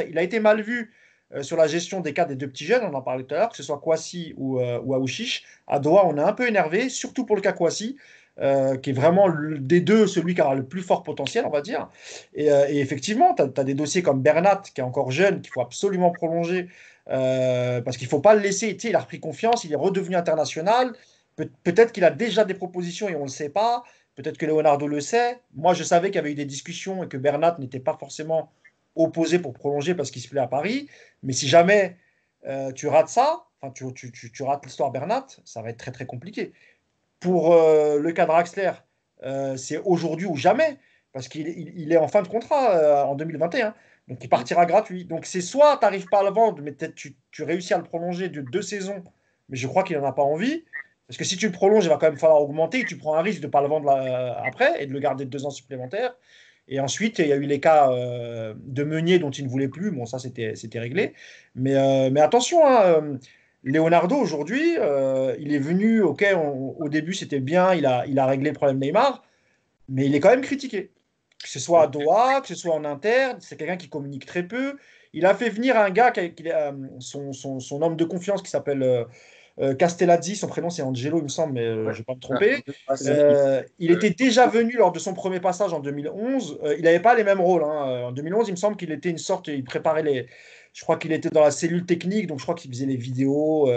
il a été mal vu sur la gestion des cas des deux petits jeunes, on en parlait tout à l'heure, que ce soit Kouassi ou Aouchiche. À Doha, on est un peu énervé, surtout pour le cas Kouassi qui est vraiment des deux celui qui a le plus fort potentiel, on va dire. Et effectivement, tu as des dossiers comme Bernat, qui est encore jeune, qu'il faut absolument prolonger, parce qu'il ne faut pas le laisser. Tu sais, il a repris confiance, il est redevenu international. Peut-être qu'il a déjà des propositions et on ne le sait pas. Peut-être que Leonardo le sait. Moi, je savais qu'il y avait eu des discussions et que Bernat n'était pas forcément opposé pour prolonger parce qu'il se plaît à Paris. Mais si jamais tu rates ça, enfin, tu rates l'histoire Bernat, ça va être très très compliqué. Pour le cas Draxler, c'est aujourd'hui ou jamais, parce qu'il est en fin de contrat en 2021. Donc il partira gratuit. Donc c'est soit tu n'arrives pas à le vendre, mais peut-être tu réussis à le prolonger de 2 saisons, mais je crois qu'il n'en a pas envie. Parce que si tu le prolonges, il va quand même falloir augmenter et tu prends un risque de ne pas le vendre après et de le garder 2 ans supplémentaires. Et ensuite, il y a eu les cas de Meunier dont il ne voulait plus. Bon, ça, c'était réglé. Mais attention, hein, Leonardo, aujourd'hui, il est venu, ok, au début c'était bien, il a réglé le problème Neymar, mais il est quand même critiqué. Que ce soit à Doha, que ce soit en interne, c'est quelqu'un qui communique très peu. Il a fait venir un gars, son homme de confiance qui s'appelle Castellazzi, son prénom c'est Angelo, il me semble, mais je ne vais pas me tromper. Il était déjà venu lors de son premier passage en 2011. Il n'avait pas les mêmes rôles. Hein. En 2011, il me semble qu'il était une sorte, il préparait je crois qu'il était dans la cellule technique, donc je crois qu'il faisait les vidéos.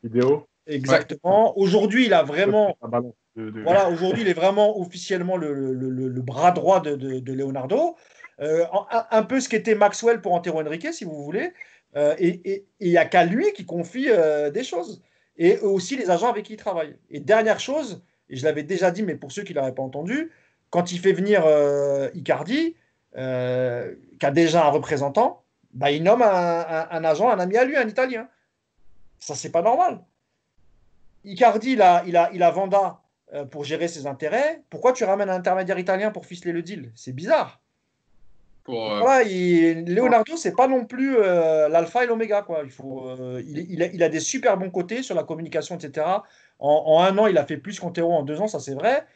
Vidéo.
Exactement. Aujourd'hui, il a vraiment,
Un ballon
voilà, aujourd'hui, il est vraiment officiellement le bras droit de Leonardo. Un peu ce qu'était Maxwell pour Antero Henrique, si vous voulez. Et il n'y a qu'à lui qui confie des choses. Et aussi les agents avec qui il travaille. Et dernière chose, et je l'avais déjà dit, mais pour ceux qui ne l'auraient pas entendu, quand il fait venir Icardi, qui a déjà un représentant, bah, il nomme un agent, un ami à lui, un Italien. Ça, c'est pas normal. Icardi, il a Vanda pour gérer ses intérêts. Pourquoi tu ramènes un intermédiaire italien pour ficeler le deal? C'est bizarre. Voilà, Leonardo, c'est pas non plus l'alpha et l'oméga, quoi. Il a des super bons côtés sur la communication, etc. En 1 an, il a fait plus qu'Antero en 2 ans, ça c'est vrai.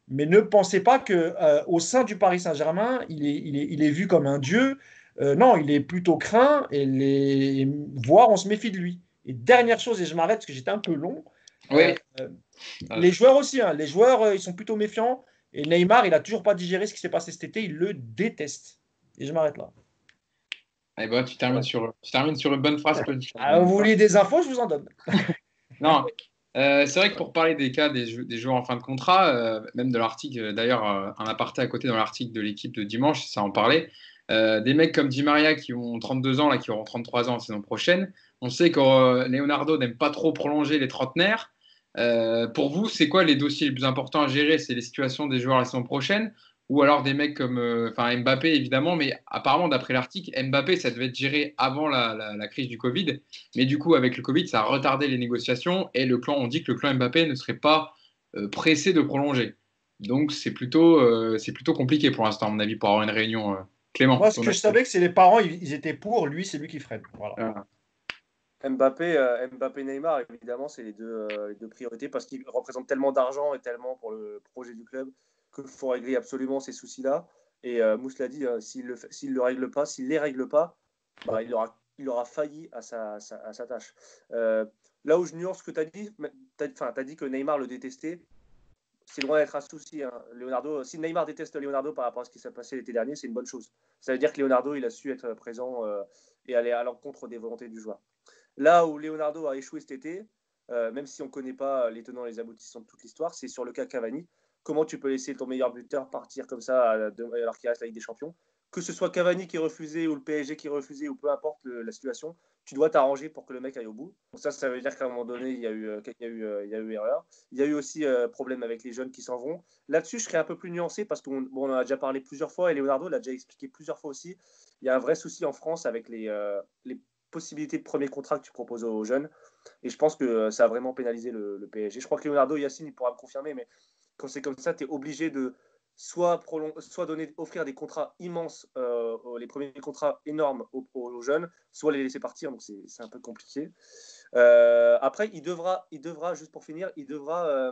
Mais ne pensez pas que au sein du Paris Saint-Germain, il est vu comme un dieu. Non, il est plutôt craint voire on se méfie de lui. Et dernière chose, et je m'arrête parce que j'étais un peu long.
Oui.
Les joueurs aussi, hein. Les joueurs, ils sont plutôt méfiants. Et Neymar, il n'a toujours pas digéré ce qui s'est passé cet été. Il le déteste. Et je m'arrête là.
Eh ben, tu termines sur une bonne phrase.
Vous voulez des infos, je vous en donne.
Non, c'est vrai que pour parler des cas des joueurs en fin de contrat, même de l'article, d'ailleurs, un aparté à côté dans l'article de l'équipe de dimanche, ça en parlait. Des mecs comme Di Maria qui ont 32 ans, là, qui auront 33 ans la saison prochaine. On sait que Leonardo n'aime pas trop prolonger les trentenaires. Pour vous, c'est quoi les dossiers les plus importants à gérer? C'est les situations des joueurs la saison prochaine ou alors des mecs comme Mbappé, évidemment, mais apparemment, d'après l'article, Mbappé, ça devait être géré avant la crise du Covid. Mais du coup, avec le Covid, ça a retardé les négociations et on dit que le clan Mbappé ne serait pas pressé de prolonger. Donc, c'est plutôt compliqué pour l'instant, à mon avis, pour avoir une réunion. Clément.
Moi, ce que je savais, que c'est les parents, ils étaient pour. Lui, c'est lui qui freine. Voilà.
Mbappé, Neymar, évidemment, c'est les deux priorités parce qu'ils représentent tellement d'argent et tellement pour le projet du club qu'il faut régler absolument ces soucis-là. Et Mousse l'a dit, s'il les règle pas, bah, il aura failli à sa tâche. Là où je nuance ce que tu as dit, tu as dit que Neymar le détestait. C'est loin d'être un souci. Hein. Si Neymar déteste Leonardo par rapport à ce qui s'est passé l'été dernier, c'est une bonne chose. Ça veut dire que Leonardo, il a su être présent et aller à l'encontre des volontés du joueur. Là où Leonardo a échoué cet été, même si on ne connaît pas les tenants et les aboutissants de toute l'histoire, c'est sur le cas Cavani. Comment tu peux laisser ton meilleur buteur partir comme ça alors qu'il reste la Ligue des Champions? Que ce soit Cavani qui est refusé ou le PSG qui est refusé ou peu importe la situation, tu dois t'arranger pour que le mec aille au bout. Donc ça veut dire qu'à un moment donné, il y a eu erreur. Il y a eu aussi problème avec les jeunes qui s'en vont. Là-dessus, je serais un peu plus nuancé parce qu'on en a déjà parlé plusieurs fois et Leonardo l'a déjà expliqué plusieurs fois aussi. Il y a un vrai souci en France avec les possibilités de premier contrat que tu proposes aux jeunes. Et je pense que ça a vraiment pénalisé le PSG. Je crois que Leonardo Yacine, il pourra me confirmer, mais quand c'est comme ça, tu es obligé de soit offrir des contrats immenses, les premiers contrats énormes aux jeunes, soit les laisser partir. Donc c'est un peu compliqué. Après, il devra, juste pour finir, il devra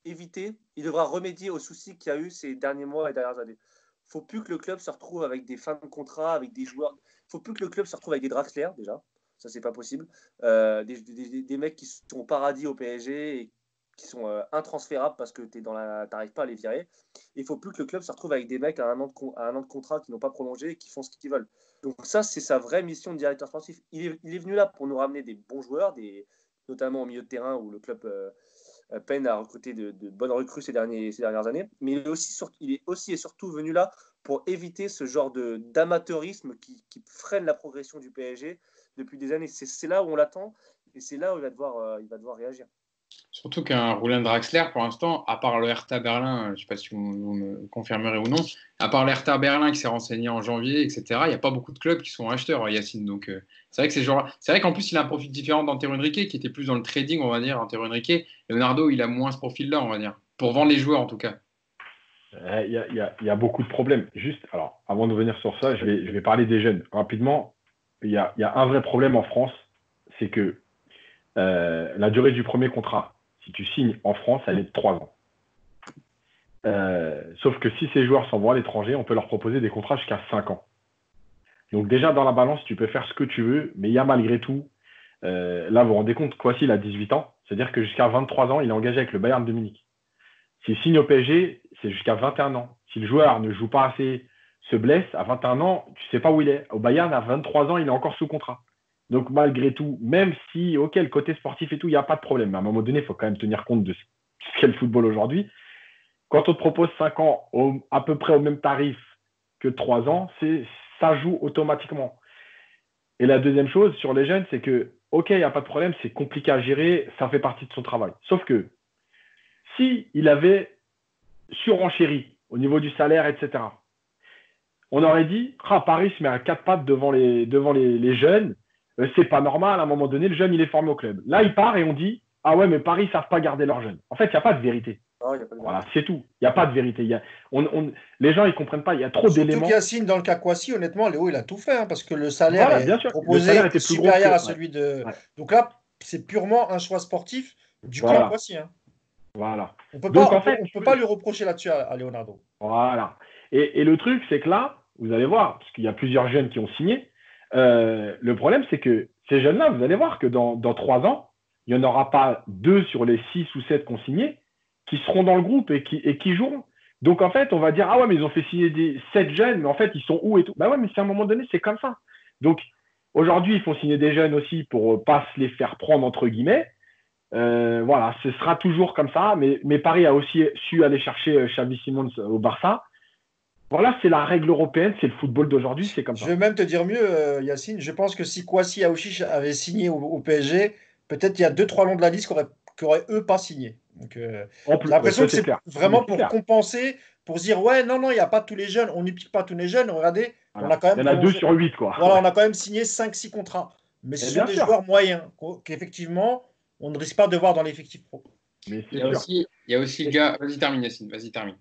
remédier aux soucis qu'il y a eu ces derniers mois et dernières années. Il ne faut plus que le club se retrouve avec des fins de contrat, avec des joueurs. Il ne faut plus que le club se retrouve avec des Draxler, déjà. Ça, c'est pas possible. Des mecs qui sont au paradis au PSG et qui sont intransférables parce que tu n'arrives pas à les virer. Il ne faut plus que le club se retrouve avec des mecs à un an de contrat qui n'ont pas prolongé et qui font ce qu'ils veulent. Donc ça, c'est sa vraie mission de directeur sportif. Il est venu là pour nous ramener des bons joueurs, notamment au milieu de terrain où le club peine à recruter de bonnes recrues ces dernières années. Mais il est aussi et surtout venu là pour éviter ce genre d'amateurisme qui freine la progression du PSG depuis des années. C'est là où on l'attend et c'est là où il va devoir réagir.
Surtout qu'un Roland Draxler, pour l'instant, à part le Hertha Berlin, je ne sais pas si vous me confirmerez ou non, à part le Hertha Berlin qui s'est renseigné en janvier, etc., il n'y a pas beaucoup de clubs qui sont acheteurs, Yacine. Donc, c'est vrai que c'est vrai qu'en plus, il a un profil différent d'Antero Henrique, qui était plus dans le trading, on va dire, Antero Henrique. Leonardo, il a moins ce profil-là, on va dire, pour vendre les joueurs en tout cas.
Il y a beaucoup de problèmes. Juste, alors, avant de venir sur ça, je vais parler des jeunes. Rapidement, il y a un vrai problème en France, c'est que la durée du premier contrat, si tu signes en France, elle est de 3 ans. Sauf que si ces joueurs s'en vont à l'étranger, on peut leur proposer des contrats jusqu'à 5 ans. Donc déjà, dans la balance, tu peux faire ce que tu veux, mais il y a malgré tout, là, vous vous rendez compte, Kouassi, il a 18 ans, c'est-à-dire que jusqu'à 23 ans, il est engagé avec le Bayern de Munich. S'il signe au PSG, c'est jusqu'à 21 ans. Si le joueur ne joue pas assez, se blesse, à 21 ans, tu ne sais pas où il est. Au Bayern, à 23 ans, il est encore sous contrat. Donc, malgré tout, même si, ok, le côté sportif et tout, il n'y a pas de problème. Mais à un moment donné, il faut quand même tenir compte de ce qu'est le football aujourd'hui. Quand on te propose 5 ans à peu près au même tarif que 3 ans, ça joue automatiquement. Et la deuxième chose sur les jeunes, c'est que, ok, il n'y a pas de problème, c'est compliqué à gérer, ça fait partie de son travail. Sauf que, s'il avait surenchéri au niveau du salaire, etc., on aurait dit, Paris se met à 4 pattes devant les jeunes, c'est pas normal, à un moment donné, le jeune, il est formé au club. Là, il part et on dit, ah ouais, mais Paris, ils ne savent pas garder leurs jeunes. En fait, il n'y a pas de vérité.
Non, il n'y a pas de
Voilà, c'est tout. Il n'y a pas de vérité. Les gens, ils ne comprennent pas. Il y a trop d'éléments.
Surtout Yacine, dans le cas Kouassi, honnêtement, Léo, il a tout fait, parce que le salaire
Voilà,
est
bien sûr.
proposé
Le salaire était plus gros
supérieur
que-
à celui de.
Ouais.
Donc là, c'est purement un choix sportif du camp
Voilà.
Kouassi.
Voilà.
On peut
Donc,
pas,
en fait,
on peut pas lui reprocher là-dessus à Leonardo.
Voilà. Et le truc, c'est que là, vous allez voir, parce qu'il y a plusieurs jeunes qui ont signé, le problème, c'est que ces jeunes-là, vous allez voir que dans 3 ans, il n'y en aura pas 2 sur les 6 ou 7 qui ont signé qui seront dans le groupe et qui joueront. Donc, en fait, on va dire, ah ouais, mais ils ont fait signer 7 jeunes, mais en fait, ils sont où et tout. Bah ouais, mais c'est à un moment donné, c'est comme ça. Donc, aujourd'hui, ils font signer des jeunes aussi pour pas se les faire prendre, entre guillemets. Voilà, ce sera toujours comme ça, mais Paris a aussi su aller chercher Xavi Simons au Barça. Voilà, c'est la règle européenne, c'est le football d'aujourd'hui, c'est comme
Je
ça.
vais même te dire mieux, Yacine. Je pense que si Kouassi Aouchiche avait signé au PSG, peut-être il y a 2-3 noms de la liste qui auraient eux pas signé. Donc,
En
j'ai
plus,
l'impression
ça,
que c'est
clair.
vraiment
Mais c'est
pour
clair.
compenser, pour se dire, ouais, non, il n'y a pas tous les jeunes, on n'y pique pas tous les jeunes. Regardez,
Voilà.
on a quand même
Il y en a 2
prolongé.
sur 8, quoi.
Voilà,
Ouais.
on a quand même signé 5-6 contrats. Mais ce
Et
sont
bien
des
sûr.
joueurs moyens qu'effectivement, on ne risque pas de voir dans l'effectif pro.
Mais c'est
Il y a
sûr.
aussi, il y a aussi le gars. Vas-y, termine, Yacine. Vas-y, termine.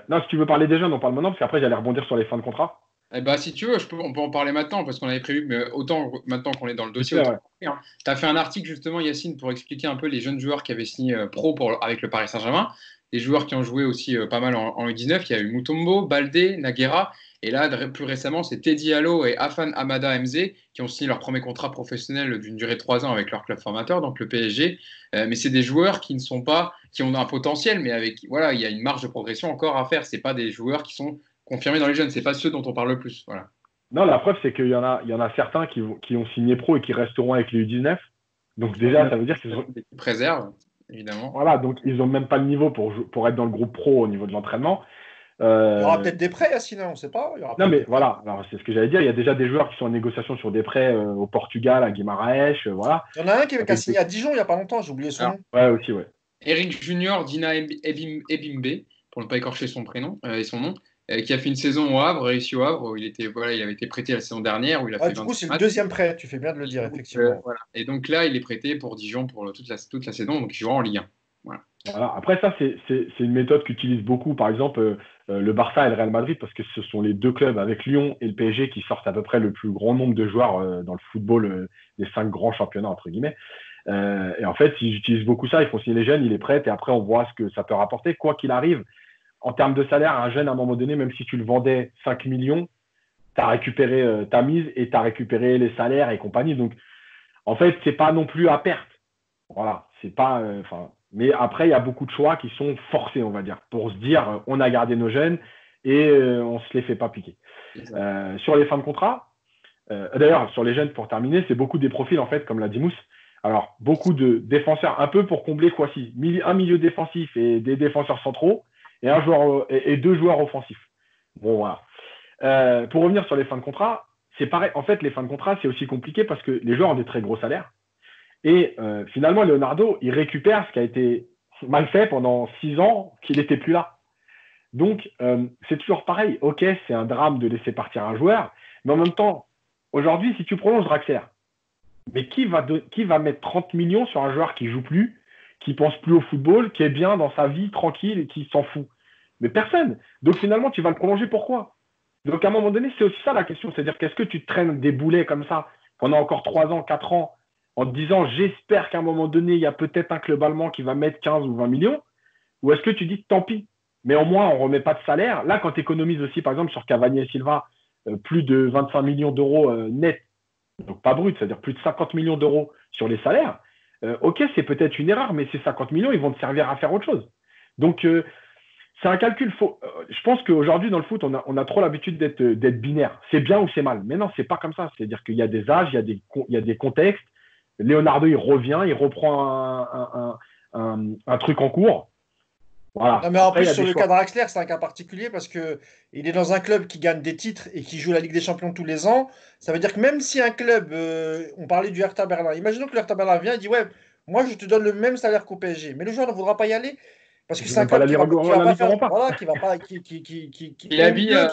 Non, si tu veux parler des jeunes, on parle maintenant, parce qu'après, j'allais rebondir sur les fins de contrat.
Eh ben, si tu veux, on peut en parler maintenant parce qu'on avait prévu, mais autant maintenant qu'on est dans le dossier.
C'est vrai.
Tu as fait un article justement, Yacine, pour expliquer un peu les jeunes joueurs qui avaient signé pro avec le Paris Saint-Germain, les joueurs qui ont joué aussi pas mal en U19. Il y a eu Mutombo, Baldé, Naguera, et là, plus récemment, c'est Teddy Allo et Afan Amada MZ qui ont signé leur premier contrat professionnel d'une durée de 3 ans avec leur club formateur, donc le PSG. Mais c'est des joueurs qui ne sont pas, qui ont un potentiel, mais voilà, il y a une marge de progression encore à faire. C'est pas des joueurs qui sont confirmés dans les jeunes, c'est pas ceux dont on parle le plus. Voilà.
Non, la preuve, c'est qu'il y en a certains qui ont signé pro et qui resteront avec les U19. Donc déjà, ça veut dire qu'ils ont...
Ils préservent, évidemment.
Voilà, donc ils n'ont même pas le niveau pour être dans le groupe pro au niveau de l'entraînement.
Il y aura peut-être des prêts, Yacine, on ne sait pas.
Non, mais voilà, alors c'est ce que j'allais dire. Il y a déjà des joueurs qui sont en négociation sur des prêts au Portugal, à Guimarães, voilà.
Il y en a un qui a signé à Dijon il n'y a pas longtemps, j'ai oublié son nom.
Ouais, aussi, ouais.
Eric Junior, Dina Ebimbe, pour ne pas écorcher son prénom et son nom, qui a fait une saison au Havre, réussi au Havre, où il avait été prêté la saison dernière, où il a fait
Du coup, c'est le
matchs.
deuxième prêt, tu fais bien de le dire, effectivement.
Voilà. Et donc là, il est prêté pour Dijon pour toute la saison, donc il jouera en Ligue 1.
Voilà. Après, ça, c'est une méthode qu'utilisent beaucoup, par exemple, le Barça et le Real Madrid, parce que ce sont les 2 clubs avec Lyon et le PSG qui sortent à peu près le plus grand nombre de joueurs dans le football des 5 grands championnats, entre guillemets. Et en fait, ils utilisent beaucoup ça, ils font signer les jeunes, ils les prêtent, et après, on voit ce que ça peut rapporter. Quoi qu'il arrive, en termes de salaire, un jeune, à un moment donné, même si tu le vendais 5 millions, tu as récupéré ta mise et tu as récupéré les salaires et compagnie. Donc, en fait, c'est pas non plus à perte. Voilà, c'est pas... mais après, il y a beaucoup de choix qui sont forcés, on va dire, pour se dire, on a gardé nos jeunes et on se les fait pas piquer. Sur les fins de contrat, d'ailleurs, sur les jeunes, pour terminer, c'est beaucoup des profils, en fait, comme l'a dit Mousse. Alors, beaucoup de défenseurs, un peu pour combler Kouassi. Un milieu défensif et des défenseurs centraux et 2 joueurs offensifs. Bon, voilà. Pour revenir sur les fins de contrat, c'est pareil. En fait, les fins de contrat, c'est aussi compliqué parce que les joueurs ont des très gros salaires. Et finalement, Leonardo, il récupère ce qui a été mal fait pendant 6 ans qu'il n'était plus là. Donc, c'est toujours pareil. Ok, c'est un drame de laisser partir un joueur, mais en même temps, aujourd'hui, si tu prolonges Draxler, mais qui va mettre 30 millions sur un joueur qui joue plus, qui pense plus au football, qui est bien dans sa vie tranquille et qui s'en fout? Mais personne. Donc finalement, tu vas le prolonger pourquoi? Donc à un moment donné, c'est aussi ça la question. C'est-à-dire qu'est-ce que tu te traînes des boulets comme ça pendant encore 3 ans, 4 ans, en te disant j'espère qu'à un moment donné, il y a peut-être un club allemand qui va mettre 15 ou 20 millions? Ou est-ce que tu dis tant pis, mais au moins on ne remet pas de salaire? Là, quand tu économises aussi, par exemple, sur Cavani et Silva, plus de 25 millions d'euros net, donc pas brut, c'est-à-dire plus de 50 millions d'euros sur les salaires, ok, c'est peut-être une erreur, mais ces 50 millions, ils vont te servir à faire autre chose. Donc, c'est un calcul faux. Je pense qu'aujourd'hui, dans le foot, on a trop l'habitude d'être binaire. C'est bien ou c'est mal. Mais non, c'est pas comme ça. C'est-à-dire qu'il y a des âges, il y a des contextes. Leonardo, il revient, il reprend un truc en cours. Voilà.
Non, mais en plus, sur le cas Draxler, c'est un cas particulier parce qu'il est dans un club qui gagne des titres et qui joue la Ligue des Champions tous les ans. Ça veut dire que même si un club, on parlait du Hertha Berlin, imaginons que le Hertha Berlin vient et dit ouais, moi je te donne le même salaire qu'au PSG, mais le joueur ne voudra pas y aller parce que c'est un club qui va pas faire, voilà, qui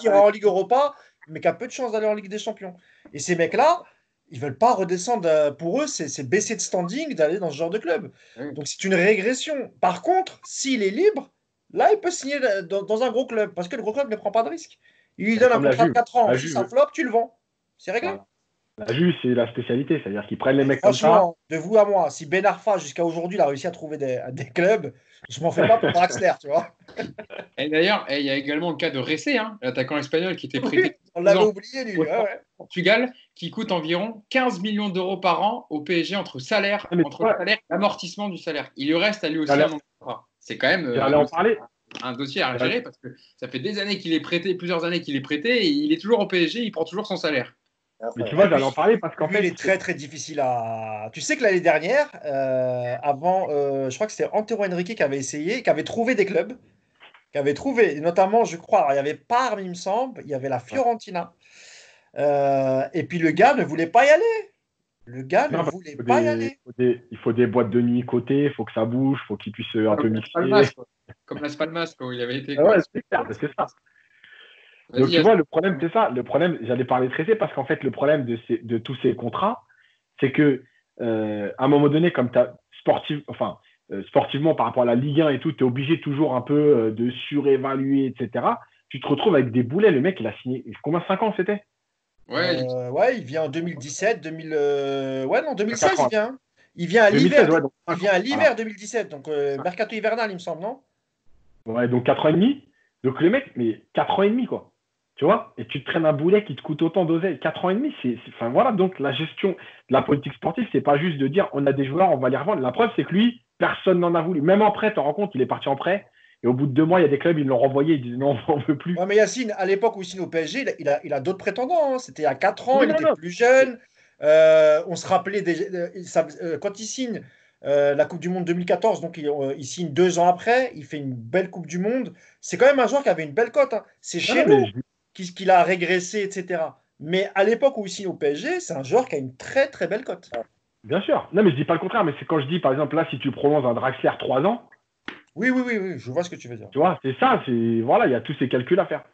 ira en Ligue Europa, mais qui a peu de chances d'aller en Ligue des Champions. Et ces mecs-là, Ils veulent pas redescendre. Pour eux, c'est baisser de standing d'aller dans ce genre de club.
Oui.
Donc, c'est une régression. Par contre, s'il est libre, là, il peut signer dans un gros club parce que le gros club ne prend pas de risque. Il lui donne un
Comme la
contrat de
Juve.
4 ans.
La
Si ça
Juve,
flop, tu le vends. C'est réglé.
voilà. La Juve, c'est la spécialité, c'est-à-dire qu'ils prennent les
Et
mecs comme ça.
franchement, de vous à moi, si Ben Arfa, jusqu'à aujourd'hui, il a réussi à trouver des clubs, je m'en fais pas pour Draxler, tu vois.
Et d'ailleurs, il y a également le cas de Ressé, hein, l'attaquant espagnol qui était
Oui,
prêté
on
12
l'avait
ans
oublié, lui.
au
Ouais, ouais.
Portugal, qui coûte environ 15 millions d'euros par an au PSG entre salaire,
Mais
entre le salaire et l'amortissement du salaire. Il lui reste à lui aussi
j'allais
un nom de contrat. C'est quand même
j'allais en parler.
un dossier à gérer parce que ça fait des années qu'il est prêté, plusieurs années qu'il est prêté, et il est toujours au PSG, il prend toujours son salaire.
Mais tu vois, j'allais en parler parce qu'en
Lui, il
fait,
est très très difficile à. Tu sais que l'année dernière, avant, je crois que c'était Antero Henrique qui avait essayé, qui avait trouvé des clubs, qui avait trouvé, et notamment, je crois, alors, il y avait Parme, il me semble, il y avait la Fiorentina. Et puis le gars ne voulait pas y aller. Le gars ne
non, parce
voulait
qu'il faut
pas y aller.
il faut des boîtes de nuit côté, il faut que ça bouge, il faut qu'il puisse un peu
Comme Las
mixer.
Palmas, quoi. Comme Las Palmas, quoi, où il avait été.
Ah
Quoi.
ouais, c'est clair, c'est ça.
Vas-y,
Donc, tu
Yacine.
vois, le problème, c'est ça. Le problème, j'allais parler de traité parce qu'en fait, le problème de tous ces contrats, c'est que à un moment donné, comme tu as sportivement par rapport à la Ligue 1 et tout, tu es obligé toujours un peu de surévaluer, etc. Tu te retrouves avec des boulets. Le mec, il a signé combien 5 ans c'était
Ouais,
Ouais, il vient en 2017, 2000, ouais, non, 2016,
4
il
ans.
vient. Il vient à
2016,
l'hiver.
ouais, donc
Il
5
vient
ans.
à
Voilà.
l'hiver 2017, donc mercato hivernal, il me semble, non?
Ouais, donc 4 ans et demi. Donc le mec, mais 4 ans et demi, quoi. Tu vois? Et tu te traînes un boulet qui te coûte autant d'oseille. 4 ans et demi, enfin voilà, donc la gestion de la politique sportive, c'est pas juste de dire on a des joueurs, on va les revendre. La preuve, c'est que lui, personne n'en a voulu. Même en prêt, tu te rends compte, il est parti en prêt. Et au bout de 2 mois, il y a des clubs, ils l'ont renvoyé, ils disent non, on n'en veut plus.
Ouais, mais Yacine, à l'époque où il signe au PSG, il a d'autres prétendants, hein. C'était il y a 4 ans,
Oui,
il
non,
était
non.
plus jeune. On se rappelait quand il signe la Coupe du Monde 2014, donc il signe 2 ans après, il fait une belle Coupe du Monde. C'est quand même un joueur qui avait une belle cote, hein. C'est
Non,
chez
non, mais
nous qu'il a régressé, etc. Mais à l'époque où il signe au PSG, c'est un joueur qui a une très très belle cote.
bien sûr. Non, mais je dis pas le contraire, mais c'est quand je dis, par exemple, là, si tu prolonges un Draxler 3 ans,
Oui, oui, oui, oui, je vois ce que tu veux dire.
tu vois, c'est ça, voilà, il y a tous ces calculs à faire.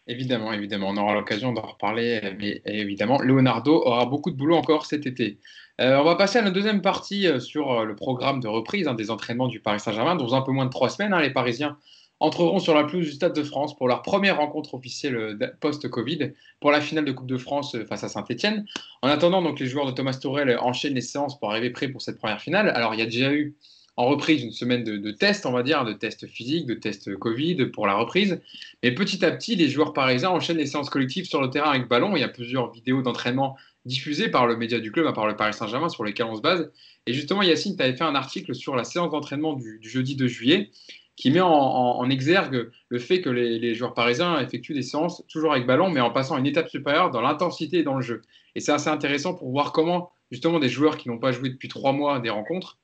évidemment, évidemment, on aura l'occasion d'en reparler, mais évidemment, Leonardo aura beaucoup de boulot encore cet été. On va passer à la deuxième partie sur le programme de reprise des entraînements du Paris Saint-Germain. Dans un peu moins de 3 semaines, les Parisiens entreront sur la pelouse du Stade de France pour leur première rencontre officielle post-Covid pour la finale de Coupe de France face à Saint-Etienne. En attendant, donc, les joueurs de Thomas Tuchel enchaînent les séances pour arriver prêts pour cette première finale. Alors, il y a déjà eu en reprise une semaine de tests, on va dire, de tests physiques, de tests Covid pour la reprise. Mais petit à petit, les joueurs parisiens enchaînent les séances collectives sur le terrain avec ballon. Il y a plusieurs vidéos d'entraînement diffusées par le média du club, par le Paris Saint-Germain, sur lesquelles on se base. Et justement, Yacine, tu avais fait un article sur la séance d'entraînement du jeudi 2 juillet qui met en exergue le fait que les joueurs parisiens effectuent des séances toujours avec ballon, mais en passant une étape supérieure dans l'intensité et dans le jeu. Et c'est assez intéressant pour voir comment, justement, des joueurs qui n'ont pas joué depuis 3 mois des rencontres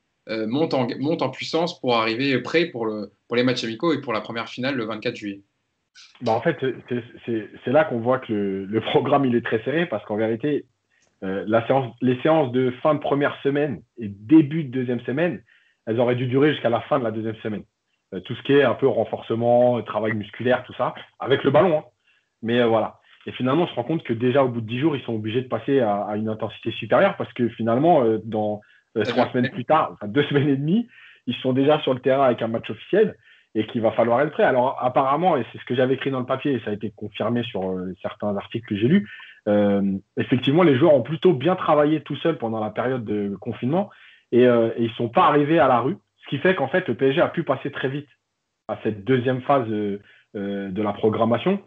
montent en puissance pour arriver prêts pour les matchs amicaux et pour la première finale le 24 juillet.
Bah, en fait, c'est là qu'on voit que le programme il est très serré parce qu'en vérité, les séances de fin de première semaine et début de deuxième semaine, elles auraient dû durer jusqu'à la fin de la deuxième semaine. Tout ce qui est un peu renforcement, travail musculaire, tout ça, avec le ballon. Hein. Mais voilà. Et finalement, on se rend compte que déjà au bout de 10 jours, ils sont obligés de passer à une intensité supérieure parce que finalement, dans 3 semaines plus tard, enfin 2 semaines et demie, ils sont déjà sur le terrain avec un match officiel et qu'il va falloir être prêt. Alors apparemment, et c'est ce que j'avais écrit dans le papier et ça a été confirmé sur certains articles que j'ai lus, effectivement, les joueurs ont plutôt bien travaillé tout seuls pendant la période de confinement et ils ne sont pas arrivés à la rue, ce qui fait qu'en fait, le PSG a pu passer très vite à cette deuxième phase de la programmation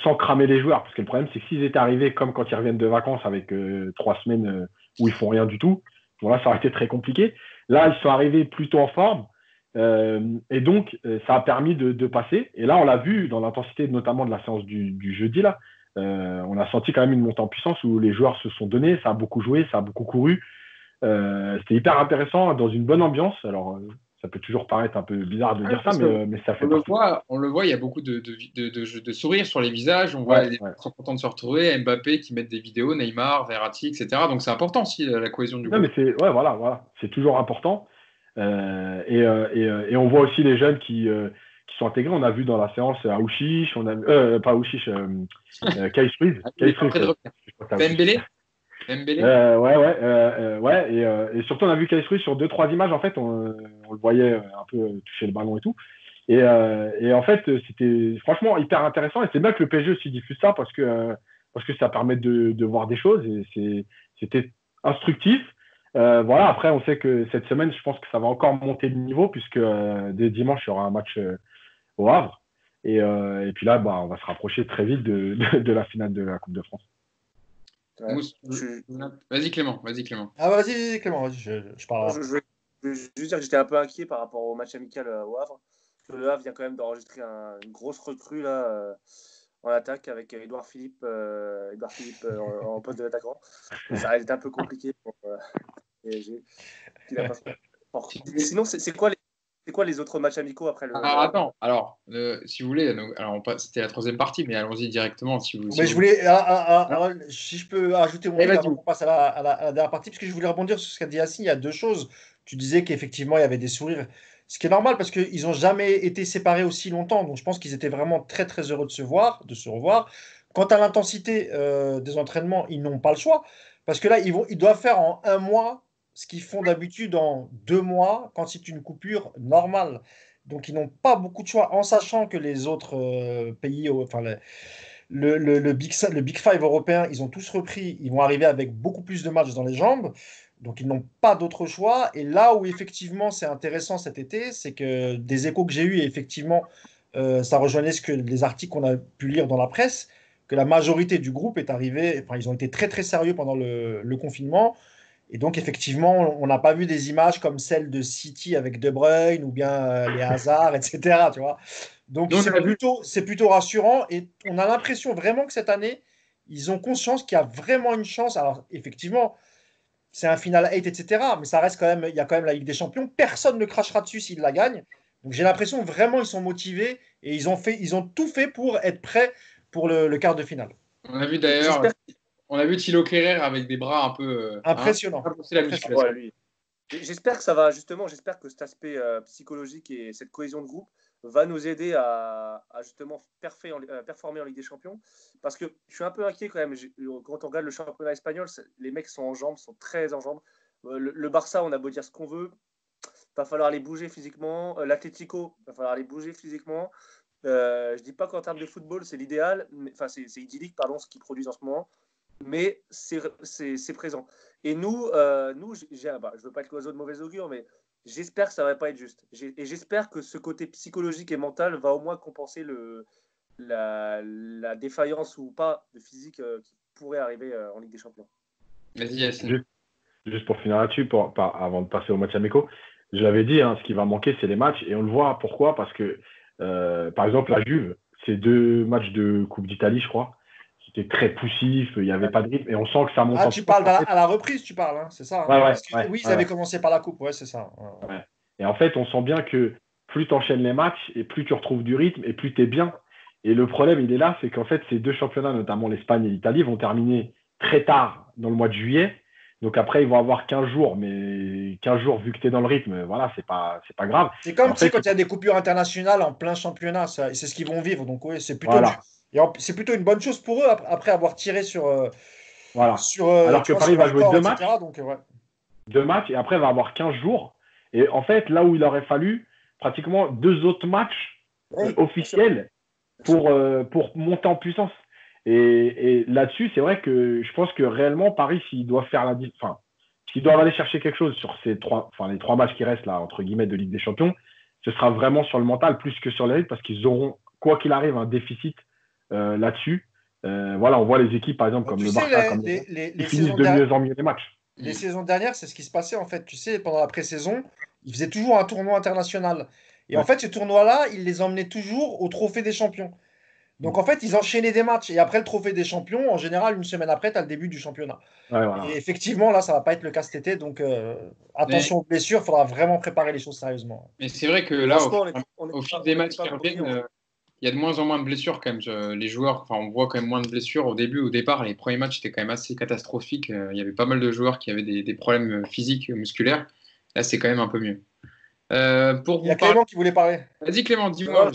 sans cramer les joueurs. Parce que le problème, c'est que s'ils étaient arrivés comme quand ils reviennent de vacances avec 3 semaines où ils font rien du tout, voilà, ça aurait été très compliqué. Là, ils sont arrivés plutôt en forme. Et donc, ça a permis de passer. Et là, on l'a vu dans l'intensité notamment de la séance du jeudi. Là, on a senti quand même une montée en puissance où les joueurs se sont donnés. Ça a beaucoup joué, ça a beaucoup couru. C'était hyper intéressant, dans une bonne ambiance. Alors, ça peut toujours paraître un peu bizarre de dire ça, mais ça fait partie.
On le voit, il y a beaucoup de sourires sur les visages. On voit les gens qui sont contents de se retrouver. Mbappé qui met des vidéos, Neymar, Verratti, etc. Donc c'est important aussi la cohésion du groupe.
Non, mais voilà. C'est toujours important. Et on voit aussi les jeunes qui sont intégrés. On a vu dans la séance pas Aouchiche, Kais Ruiz.
Dembélé. Dembélé.
Et surtout, on a vu Kais Ruiz sur 2-3 images, en fait, on le voyait un peu toucher le ballon et tout. Et en fait, c'était franchement hyper intéressant. Et c'est bien que le PSG aussi diffuse ça parce que ça permet de voir des choses et c'était instructif. Voilà, après, on sait que cette semaine, je pense que ça va encore monter de niveau puisque dès dimanche, il y aura un match au Havre. Et puis là, on va se rapprocher très vite de la finale de la Coupe de France.
Ouais. Vas-y Clément.
Ah, vas-y Clément, vas-y, je parle.
Je veux juste dire que j'étais un peu inquiet par rapport au match amical au Havre. Parce que le Havre vient quand même d'enregistrer une grosse recrue là, en attaque avec Édouard Philippe en poste de l'attaquant. Ça a été un peu compliqué pour PSG. Sinon, c'est quoi les autres matchs amicaux après le
Attends, si vous voulez, c'était la troisième partie, mais allons-y directement.
Mais je voulais, si je peux ajouter mon avis avant qu'on passe à la dernière partie, parce que je voulais rebondir sur ce qu'a dit Yacine, il y a deux choses. Tu disais qu'effectivement, il y avait des sourires, ce qui est normal parce qu'ils n'ont jamais été séparés aussi longtemps. Donc, je pense qu'ils étaient vraiment très, très heureux de se revoir. Quant à l'intensité des entraînements, ils n'ont pas le choix. Parce que là, ils doivent faire en un mois ce qu'ils font d'habitude en 2 mois quand c'est une coupure normale. Donc, ils n'ont pas beaucoup de choix, en sachant que les autres pays, enfin, le Big Five européen, ils ont tous repris. Ils vont arriver avec beaucoup plus de matchs dans les jambes. Donc, ils n'ont pas d'autre choix. Et là où, effectivement, c'est intéressant cet été, c'est que des échos que j'ai eus, et effectivement, ça rejoignait les articles qu'on a pu lire dans la presse, que la majorité du groupe est arrivée, enfin, ils ont été très, très sérieux pendant le confinement. Et donc, effectivement, on n'a pas vu des images comme celle de City avec De Bruyne ou bien les Hazard, etc. Tu vois. Donc, c'est plutôt rassurant. Et on a l'impression vraiment que cette année, ils ont conscience qu'il y a vraiment une chance. Alors, effectivement, c'est un final 8, etc. Mais ça reste quand même, il y a quand même la Ligue des Champions. Personne ne crachera dessus s'ils la gagnent. Donc, j'ai l'impression vraiment ils sont motivés et ils ont tout fait pour être prêts pour le quart de finale.
On a vu d'ailleurs. On a vu Thilo Kehrer avec des bras un peu
impressionnant.
J'espère que ça va j'espère que cet aspect psychologique et cette cohésion de groupe va nous aider à justement performer en Ligue des Champions. Parce que je suis un peu inquiet quand même. Quand on regarde le championnat espagnol, les mecs sont très en jambes. Le Barça, on a beau dire ce qu'on veut, va falloir les bouger physiquement. L'Atlético, va falloir les bouger physiquement. Je dis pas qu'en termes de football, c'est l'idéal, enfin c'est idyllique, ce qu'ils produisent en ce moment. Mais c'est présent. Et nous je ne veux pas être l'oiseau de mauvais augure, mais j'espère que ça ne va pas être juste. Et j'espère que ce côté psychologique et mental va au moins compenser la défaillance ou pas de physique qui pourrait arriver en Ligue des Champions.
Vas-y, Yacine.
Juste pour finir là-dessus, avant de passer au match amicaux, je l'avais dit, ce qui va manquer, c'est les matchs. Et on le voit, pourquoi ? Parce que, par exemple, la Juve, c'est 2 matchs de Coupe d'Italie, je crois. C'était très poussif, il n'y avait pas de rythme, et on sent que ça monte.
Tu parles à la reprise, tu parles, hein, c'est ça. Oui, ils avaient commencé par la coupe, c'est ça.
Ouais. Et en fait, on sent bien que plus tu enchaînes les matchs, et plus tu retrouves du rythme, et plus tu es bien. Et le problème, il est là, c'est qu'en fait, ces 2 championnats, notamment l'Espagne et l'Italie, vont terminer très tard dans le mois de juillet. Donc après, ils vont avoir 15 jours, mais 15 jours, vu que tu es dans le rythme, voilà, c'est pas grave.
C'est comme quand il y a des coupures internationales en plein championnat, c'est ce qu'ils vont vivre. Donc oui, c'est plutôt une bonne chose pour eux après avoir tiré sur.
Alors que Paris va jouer 2 matchs.
Donc,
2 matchs et après va avoir 15 jours. Et en fait, là où il aurait fallu pratiquement 2 autres matchs officiels pour monter en puissance. Et là-dessus, c'est vrai que je pense que réellement, Paris, s'ils doivent aller chercher quelque chose sur les 3 matchs qui restent là, entre guillemets, de Ligue des Champions, ce sera vraiment sur le mental plus que sur les rythmes parce qu'ils auront, quoi qu'il arrive, un déficit là-dessus. On voit les équipes, par exemple, comme le Barça, ils finissent de mieux en mieux les matchs.
Les saisons dernières, c'est ce qui se passait, en fait. Tu sais, pendant la pré-saison, ils faisaient toujours un tournoi international. Et en fait, ce tournoi-là, ils les emmenaient toujours au Trophée des Champions. Donc, en fait, ils enchaînaient des matchs. Et après le Trophée des Champions, en général, une semaine après, tu as le début du championnat. Et effectivement, là, ça ne va pas être le cas cet été. Donc, attention aux blessures. Il faudra vraiment préparer les choses sérieusement.
Mais c'est vrai que là, au fil des matchs qui reviennent, il y a de moins en moins de blessures quand même. Les joueurs, on voit quand même moins de blessures. Au départ, les premiers matchs étaient quand même assez catastrophiques. Il y avait pas mal de joueurs qui avaient des problèmes physiques, musculaires. Là, c'est quand même un peu mieux.
Il y a Clément qui voulait parler.
Vas-y Clément, dis-moi.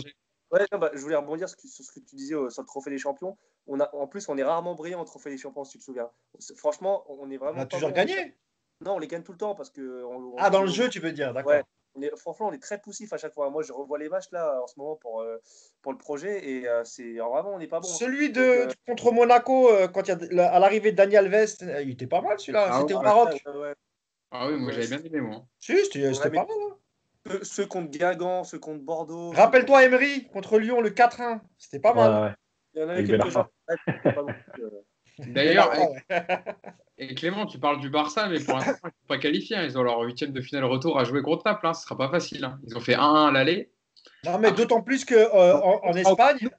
Ouais, non, je voulais rebondir sur ce que tu disais sur le Trophée des Champions. En plus, on est rarement brillant au Trophée des Champions, si tu te souviens. Franchement, on est
On
vraiment
a
pas
toujours
bon.
gagné.
Non, on les gagne tout le temps parce que.
Dans le jeu, tu veux dire, d'accord.
Ouais, franchement, on est très poussif à chaque fois. Moi, je revois les matchs là en ce moment pour le projet et vraiment, on n'est pas bon.
Celui contre Monaco, quand à l'arrivée de Dani Alves, il était pas mal celui-là. C'était au Maroc.
Ouais.
Ah oui, moi j'avais bien aimé, moi.
Si, c'était pas mal. Hein.
Ceux contre Guingamp, ceux contre Bordeaux.
Rappelle-toi Emery contre Lyon, le 4-1. C'était pas mal.
Ouais.
Il y en avait quelques-uns.
D'ailleurs, et Clément, tu parles du Barça, mais pour l'instant, ils ne sont pas qualifiés. Ils ont leur 8e de finale retour à jouer gros Naples. Ce ne sera pas facile. Ils ont fait 1-1 à l'aller.
Non, mais d'autant plus qu'en Espagne,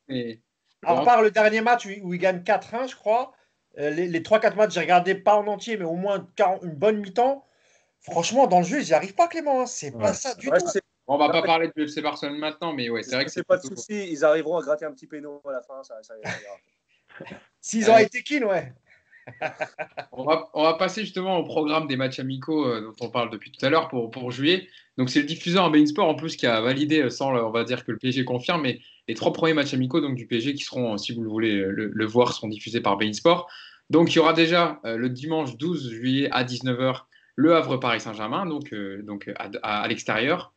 à part le dernier match où ils gagnent 4-1, je crois, les 3-4 matchs, j'ai regardé pas en entier, mais au moins une bonne mi-temps. Franchement, dans le jeu, ils n'y arrivent pas, Clément. Hein. C'est pas ça du tout.
On va pas parler du FC Barcelone maintenant, mais ouais, c'est vrai que
c'est pas de souci. Ils arriveront à gratter un petit péno à la fin. Ça
S'ils ont été keen, ouais.
On va passer justement au programme des matchs amicaux dont on parle depuis tout à l'heure pour juillet. Donc c'est le diffuseur beIN Sport en plus qui a validé, sans on va dire que le PSG confirme, mais les 3 premiers matchs amicaux donc, du PSG qui seront, si vous le voulez le voir, seront diffusés par beIN Sport. Donc il y aura déjà le dimanche 12 juillet à 19h le Havre Paris Saint-Germain, donc à l'extérieur.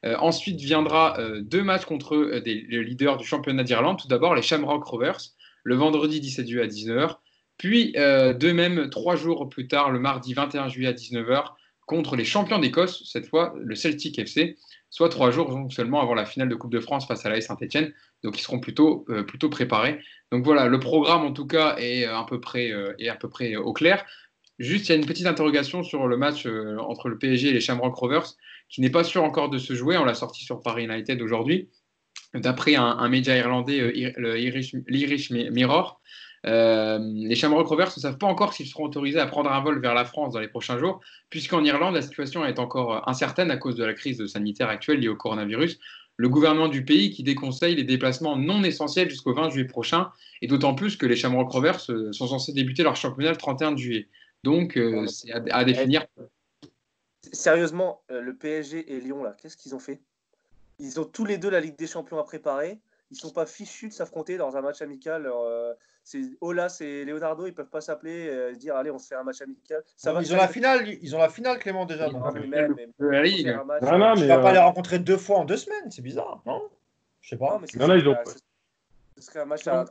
Ensuite viendra 2 matchs contre les leaders du championnat d'Irlande. Tout d'abord les Shamrock Rovers, le vendredi 17 juillet à 19h. Puis, de même, 3 jours plus tard, le mardi 21 juillet à 19h, contre les champions d'Écosse, cette fois le Celtic FC, soit 3 jours donc, seulement avant la finale de Coupe de France face à l'AS Saint-Etienne. Donc, ils seront plutôt préparés. Donc voilà, le programme en tout cas est à peu près au clair. Juste, il y a une petite interrogation sur le match entre le PSG et les Shamrock Rovers, qui n'est pas sûr encore de se jouer. On l'a sorti sur Paris United aujourd'hui, d'après un média irlandais, l'Irish Mirror. Les Shamrock Rovers ne savent pas encore s'ils seront autorisés à prendre un vol vers la France dans les prochains jours, puisqu'en Irlande, la situation est encore incertaine à cause de la crise sanitaire actuelle liée au coronavirus. Le gouvernement du pays qui déconseille les déplacements non essentiels jusqu'au 20 juillet prochain, et d'autant plus que les Shamrock Rovers sont censés débuter leur championnat le 31 juillet. Donc, c'est à définir.
Sérieusement, le PSG et Lyon, là, qu'est-ce qu'ils ont fait? Ils ont tous les deux la Ligue des Champions à préparer. Ils ne sont pas fichus de s'affronter dans un match amical. Olas et Leonardo, ils ne peuvent pas s'appeler et se dire allez, on se fait un match amical.
Ils ont la finale, Clément, déjà.
Tu
vas pas les rencontrer 2 fois en 2 semaines, c'est bizarre, non? Je sais pas.
Ce serait un match à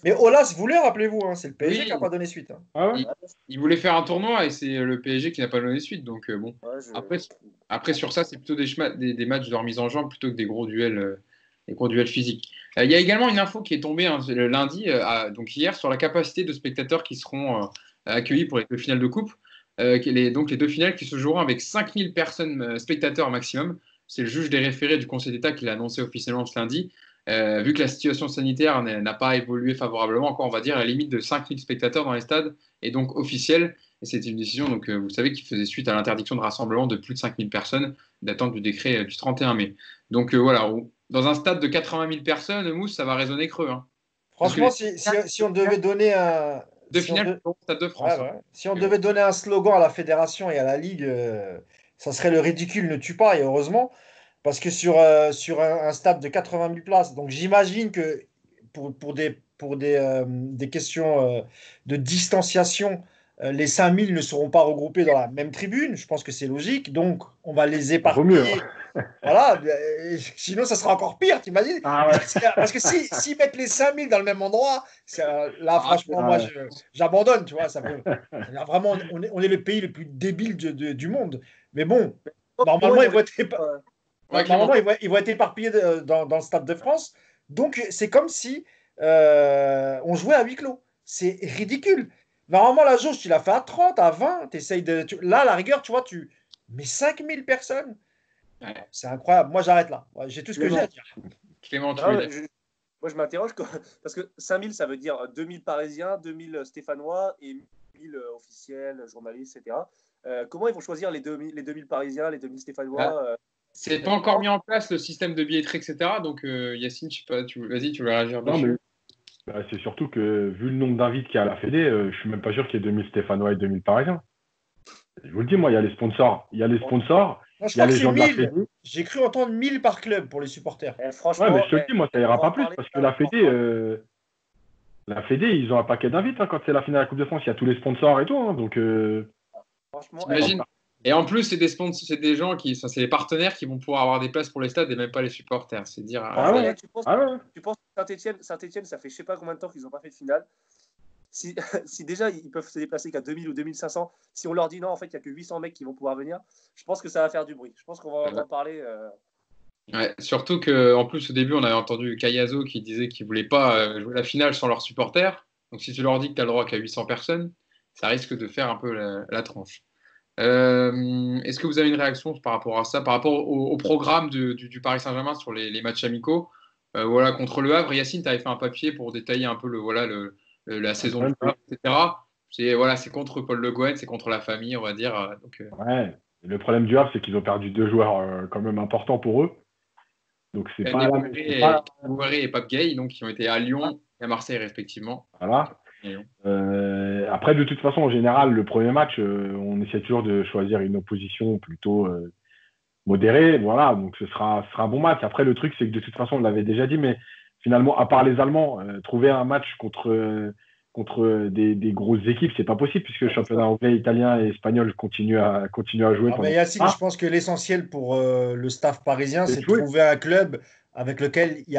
mais Olas voulait, rappelez-vous, hein, c'est le PSG qui n'a pas donné suite. Hein.
Ah ouais
il voulait faire un tournoi et c'est le PSG qui n'a pas donné suite. Donc bon. Après, sur ça, c'est plutôt des matchs de remise en jambe plutôt que des gros duels physiques. Il y a également une info qui est tombée le lundi, donc hier, sur la capacité de spectateurs qui seront accueillis pour les 2 finales de coupe. Donc les 2 finales qui se joueront avec 5000 personnes spectateurs maximum. C'est le juge des référés du Conseil d'État qui l'a annoncé officiellement ce lundi. Vu que la situation sanitaire n'a pas évolué favorablement, encore on va dire, à la limite de 5000 spectateurs dans les stades est donc officielle. Et c'était une décision, donc, vous savez, qui faisait suite à l'interdiction de rassemblement de plus de 5000 personnes datant du décret du 31 mai. Donc voilà, dans un stade de 80 000 personnes, Mousse, ça va résonner creux. Hein.
Franchement, si on devait donner un...
Stade de France.
Ouais. Si on devait donner un slogan à la fédération et à la Ligue, ça serait le ridicule ne tue pas, et heureusement. Parce que sur un stade de 80 000 places, donc j'imagine que pour des questions de distanciation, les 5 000 ne seront pas regroupés dans la même tribune. Je pense que c'est logique. Donc, on va les éparpiller. Voilà. Sinon, ça sera encore pire, t'imagines? Parce que s'ils mettent les 5 000 dans le même endroit, là, franchement, moi, j'abandonne. Tu vois, vraiment, on est le pays le plus débile du monde. Mais bon, normalement, ils vont être... ils vont être éparpillés dans le Stade de France. Donc, c'est comme si on jouait à huis clos. C'est ridicule. Normalement, la jauge, tu l'as fait à 30, à 20. Là, à la rigueur, tu vois, mais 5000 personnes, c'est incroyable. Moi, j'arrête là. J'ai tout ce que j'ai à dire.
Clément,
moi, je m'interroge parce que 5000, ça veut dire 2000 Parisiens, 2000 Stéphanois et 1000 officiels, journalistes, etc. Comment ils vont choisir les 2000 Parisiens, les 2000 Stéphanois
C'est pas encore mis en place le système de billetterie, etc. Donc, Yacine, je sais pas, vas-y, tu veux réagir dessus.
C'est surtout que, vu le nombre d'invités qu'il y a à la Fédé, je suis même pas sûr qu'il y ait 2000 Stéphanois et 2000 Parisiens. Je vous le dis, moi, il y a les sponsors.
Moi, je
Il y a
crois que
les
c'est
gens de la
1000.
Fédé.
J'ai cru entendre 1000 par club pour les supporters.
Et
Ouais,
franchement,
mais je te le dis, moi, ça
on
ira
va
pas
en
plus
parler,
parce que la Fédé, ils ont un paquet d'invites quand c'est la finale de la Coupe de France. Il y a tous les sponsors et tout. Donc,
franchement,
T'imagines? Et en plus, c'est des sponsors, c'est des gens qui, c'est les partenaires qui vont pouvoir avoir des places pour les stades et même pas les supporters. C'est dire.
ah
franchement,
ouais,
tu penses,
ah ouais.
tu penses que Saint-Etienne, ça fait je sais pas combien de temps qu'ils n'ont pas fait de finale. Si, si déjà ils peuvent se déplacer qu'à 2000 ou 2500, si on leur dit non, en fait, il n'y a que 800 mecs qui vont pouvoir venir, je pense que ça va faire du bruit. Je pense qu'on va en entendre parler.
Ouais, surtout qu'en plus, au début, on avait entendu Kayazo qui disait qu'il ne voulait pas jouer la finale sans leurs supporters. Donc, si tu leur dis que tu as le droit qu'à 800 personnes, ça risque de faire un peu la tronche. Est-ce que vous avez une réaction par rapport à ça, par rapport au programme du Paris Saint-Germain sur les matchs amicaux? Voilà, contre le Havre, Yacine, tu avais fait un papier pour détailler un peu la saison du Havre, etc. C'est contre Paul Le Guen, c'est contre la famille, on va dire.
Ouais. Et le problème du Havre, c'est qu'ils ont perdu 2 joueurs quand même importants pour eux. Donc, c'est pas la même.
Doucouré et Pape Gay, donc, qui ont été à Lyon et à Marseille, respectivement.
Voilà. Après, de toute façon, en général, le premier match, on essaie toujours de choisir une opposition plutôt modérée. Voilà, donc ce sera un bon match. Après, le truc, c'est que de toute façon, on l'avait déjà dit, mais finalement, à part les Allemands, trouver un match contre des grosses équipes, c'est pas possible puisque le championnat anglais, italien et espagnol continuent à jouer.
Mais Yacine, je pense que l'essentiel pour le staff parisien, c'est de trouver un club avec lequel il y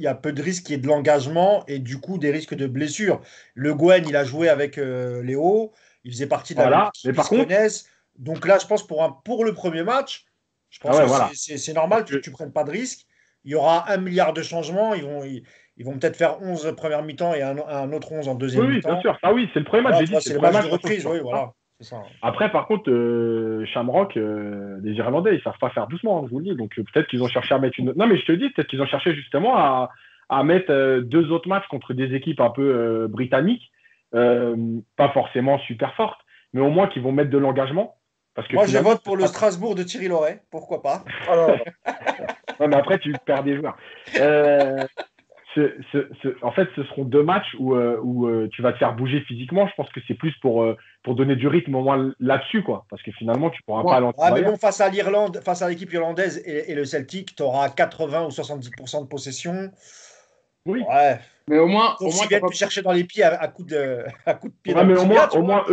a peu de risques, il y ait de l'engagement et du coup des risques de blessures. Le Guen, il a joué avec Léo, il faisait partie de la même équipe, ils se connaissent. Donc là, je pense pour le premier match, je pense que c'est normal que tu ne prennes pas de risques. Il y aura 1 milliard de changements. Ils vont peut-être faire 11 première mi-temps et un autre 11 en deuxième mi-temps.
Oui, bien sûr. Ah oui, c'est le premier match.
Voilà, c'est le match de reprise, oui, voilà. Ça.
Après, par contre, Shamrock, les Irlandais, ils ne savent pas faire doucement, je vous le dis. Donc, peut-être qu'ils ont cherché à mettre une. Non, mais je te dis, peut-être qu'ils ont cherché justement à mettre 2 autres matchs contre des équipes un peu britanniques, pas forcément super fortes, mais au moins qu'ils vont mettre de l'engagement. Parce que
moi, je vote pour le Strasbourg de Thierry Loret. Pourquoi pas?
Non, mais après, tu perds des joueurs. En fait, ce seront 2 matchs où tu vas te faire bouger physiquement. Je pense que c'est plus pour donner du rythme au moins là-dessus, quoi. Parce que finalement, tu ne pourras pas
mais bon, face à l'Irlande, face à l'équipe irlandaise et le Celtic, tu auras 80 ou 70% de possession.
Oui.
Ouais.
Mais au moins,
ils viennent te chercher dans les pieds à coup de pied.
Ouais, mais au moins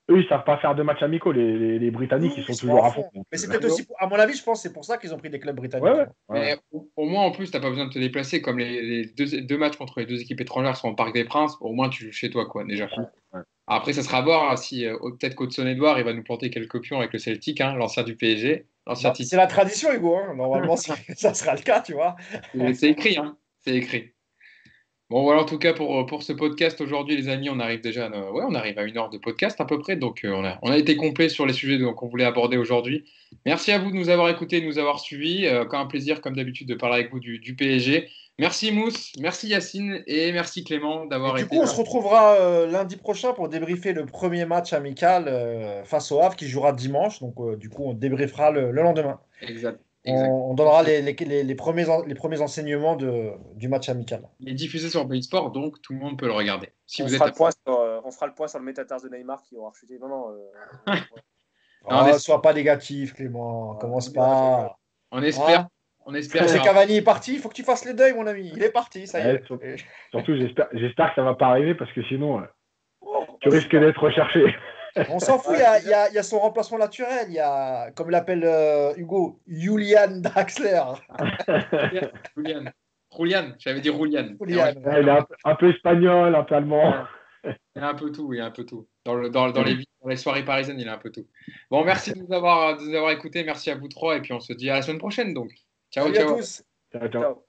eux, ils ne savent pas faire de matchs amicaux. Les Britanniques, ils sont toujours à fond.
Mais c'est peut-être aussi, à mon avis, je pense que c'est pour ça qu'ils ont pris des clubs britanniques.
Ouais.
Mais au moins, en plus, tu n'as pas besoin de te déplacer. Comme les deux matchs contre les 2 équipes étrangères sont au Parc des Princes, au moins tu joues chez toi, quoi, déjà.
Ouais.
Après, ça sera à voir si peut-être qu'Hudson-Edouard, il va nous planter quelques pions avec le Celtic, l'ancien du PSG.
C'est la tradition, Hugo. Normalement, ça sera le cas, tu vois.
C'est écrit, c'est écrit. Bon, voilà, en tout cas, pour ce podcast aujourd'hui, les amis, on arrive déjà on arrive à 1 heure de podcast à peu près. Donc, on a été complet sur les sujets qu'on voulait aborder aujourd'hui. Merci à vous de nous avoir écoutés, de nous avoir suivis. Encore un plaisir, comme d'habitude, de parler avec vous du PSG. Merci Mousse, merci Yacine et merci Clément d'avoir été là.
Du coup, on se retrouvera lundi prochain pour débriefer le premier match amical face au Havre qui jouera dimanche. Donc, du coup, on débriefera le lendemain.
Exact.
On donnera les premiers enseignements du match amical.
Il est diffusé sur Bein Sport, donc tout le monde peut le regarder.
On fera le point sur le métatars de Neymar qui aura chuté.
Sois pas négatif, Clément. Commence pas.
On espère.
C'est Cavani est parti, il faut que tu fasses les deuils, mon ami. Il est parti, ça y est.
Surtout, j'espère que ça va pas arriver parce que sinon, tu risques d'être recherché.
On s'en fout, il y a son remplacement naturel. Il y a, comme l'appelle Hugo, Julian Draxler.
Julian, j'avais dit Julian.
Il est un peu espagnol, un peu allemand.
Il a un peu tout. Dans les soirées parisiennes, il a un peu tout. Bon, merci de nous avoir écoutés. Merci à vous 3. Et puis, on se dit à la semaine prochaine. Donc, ciao.
Salut à tous.
Ciao.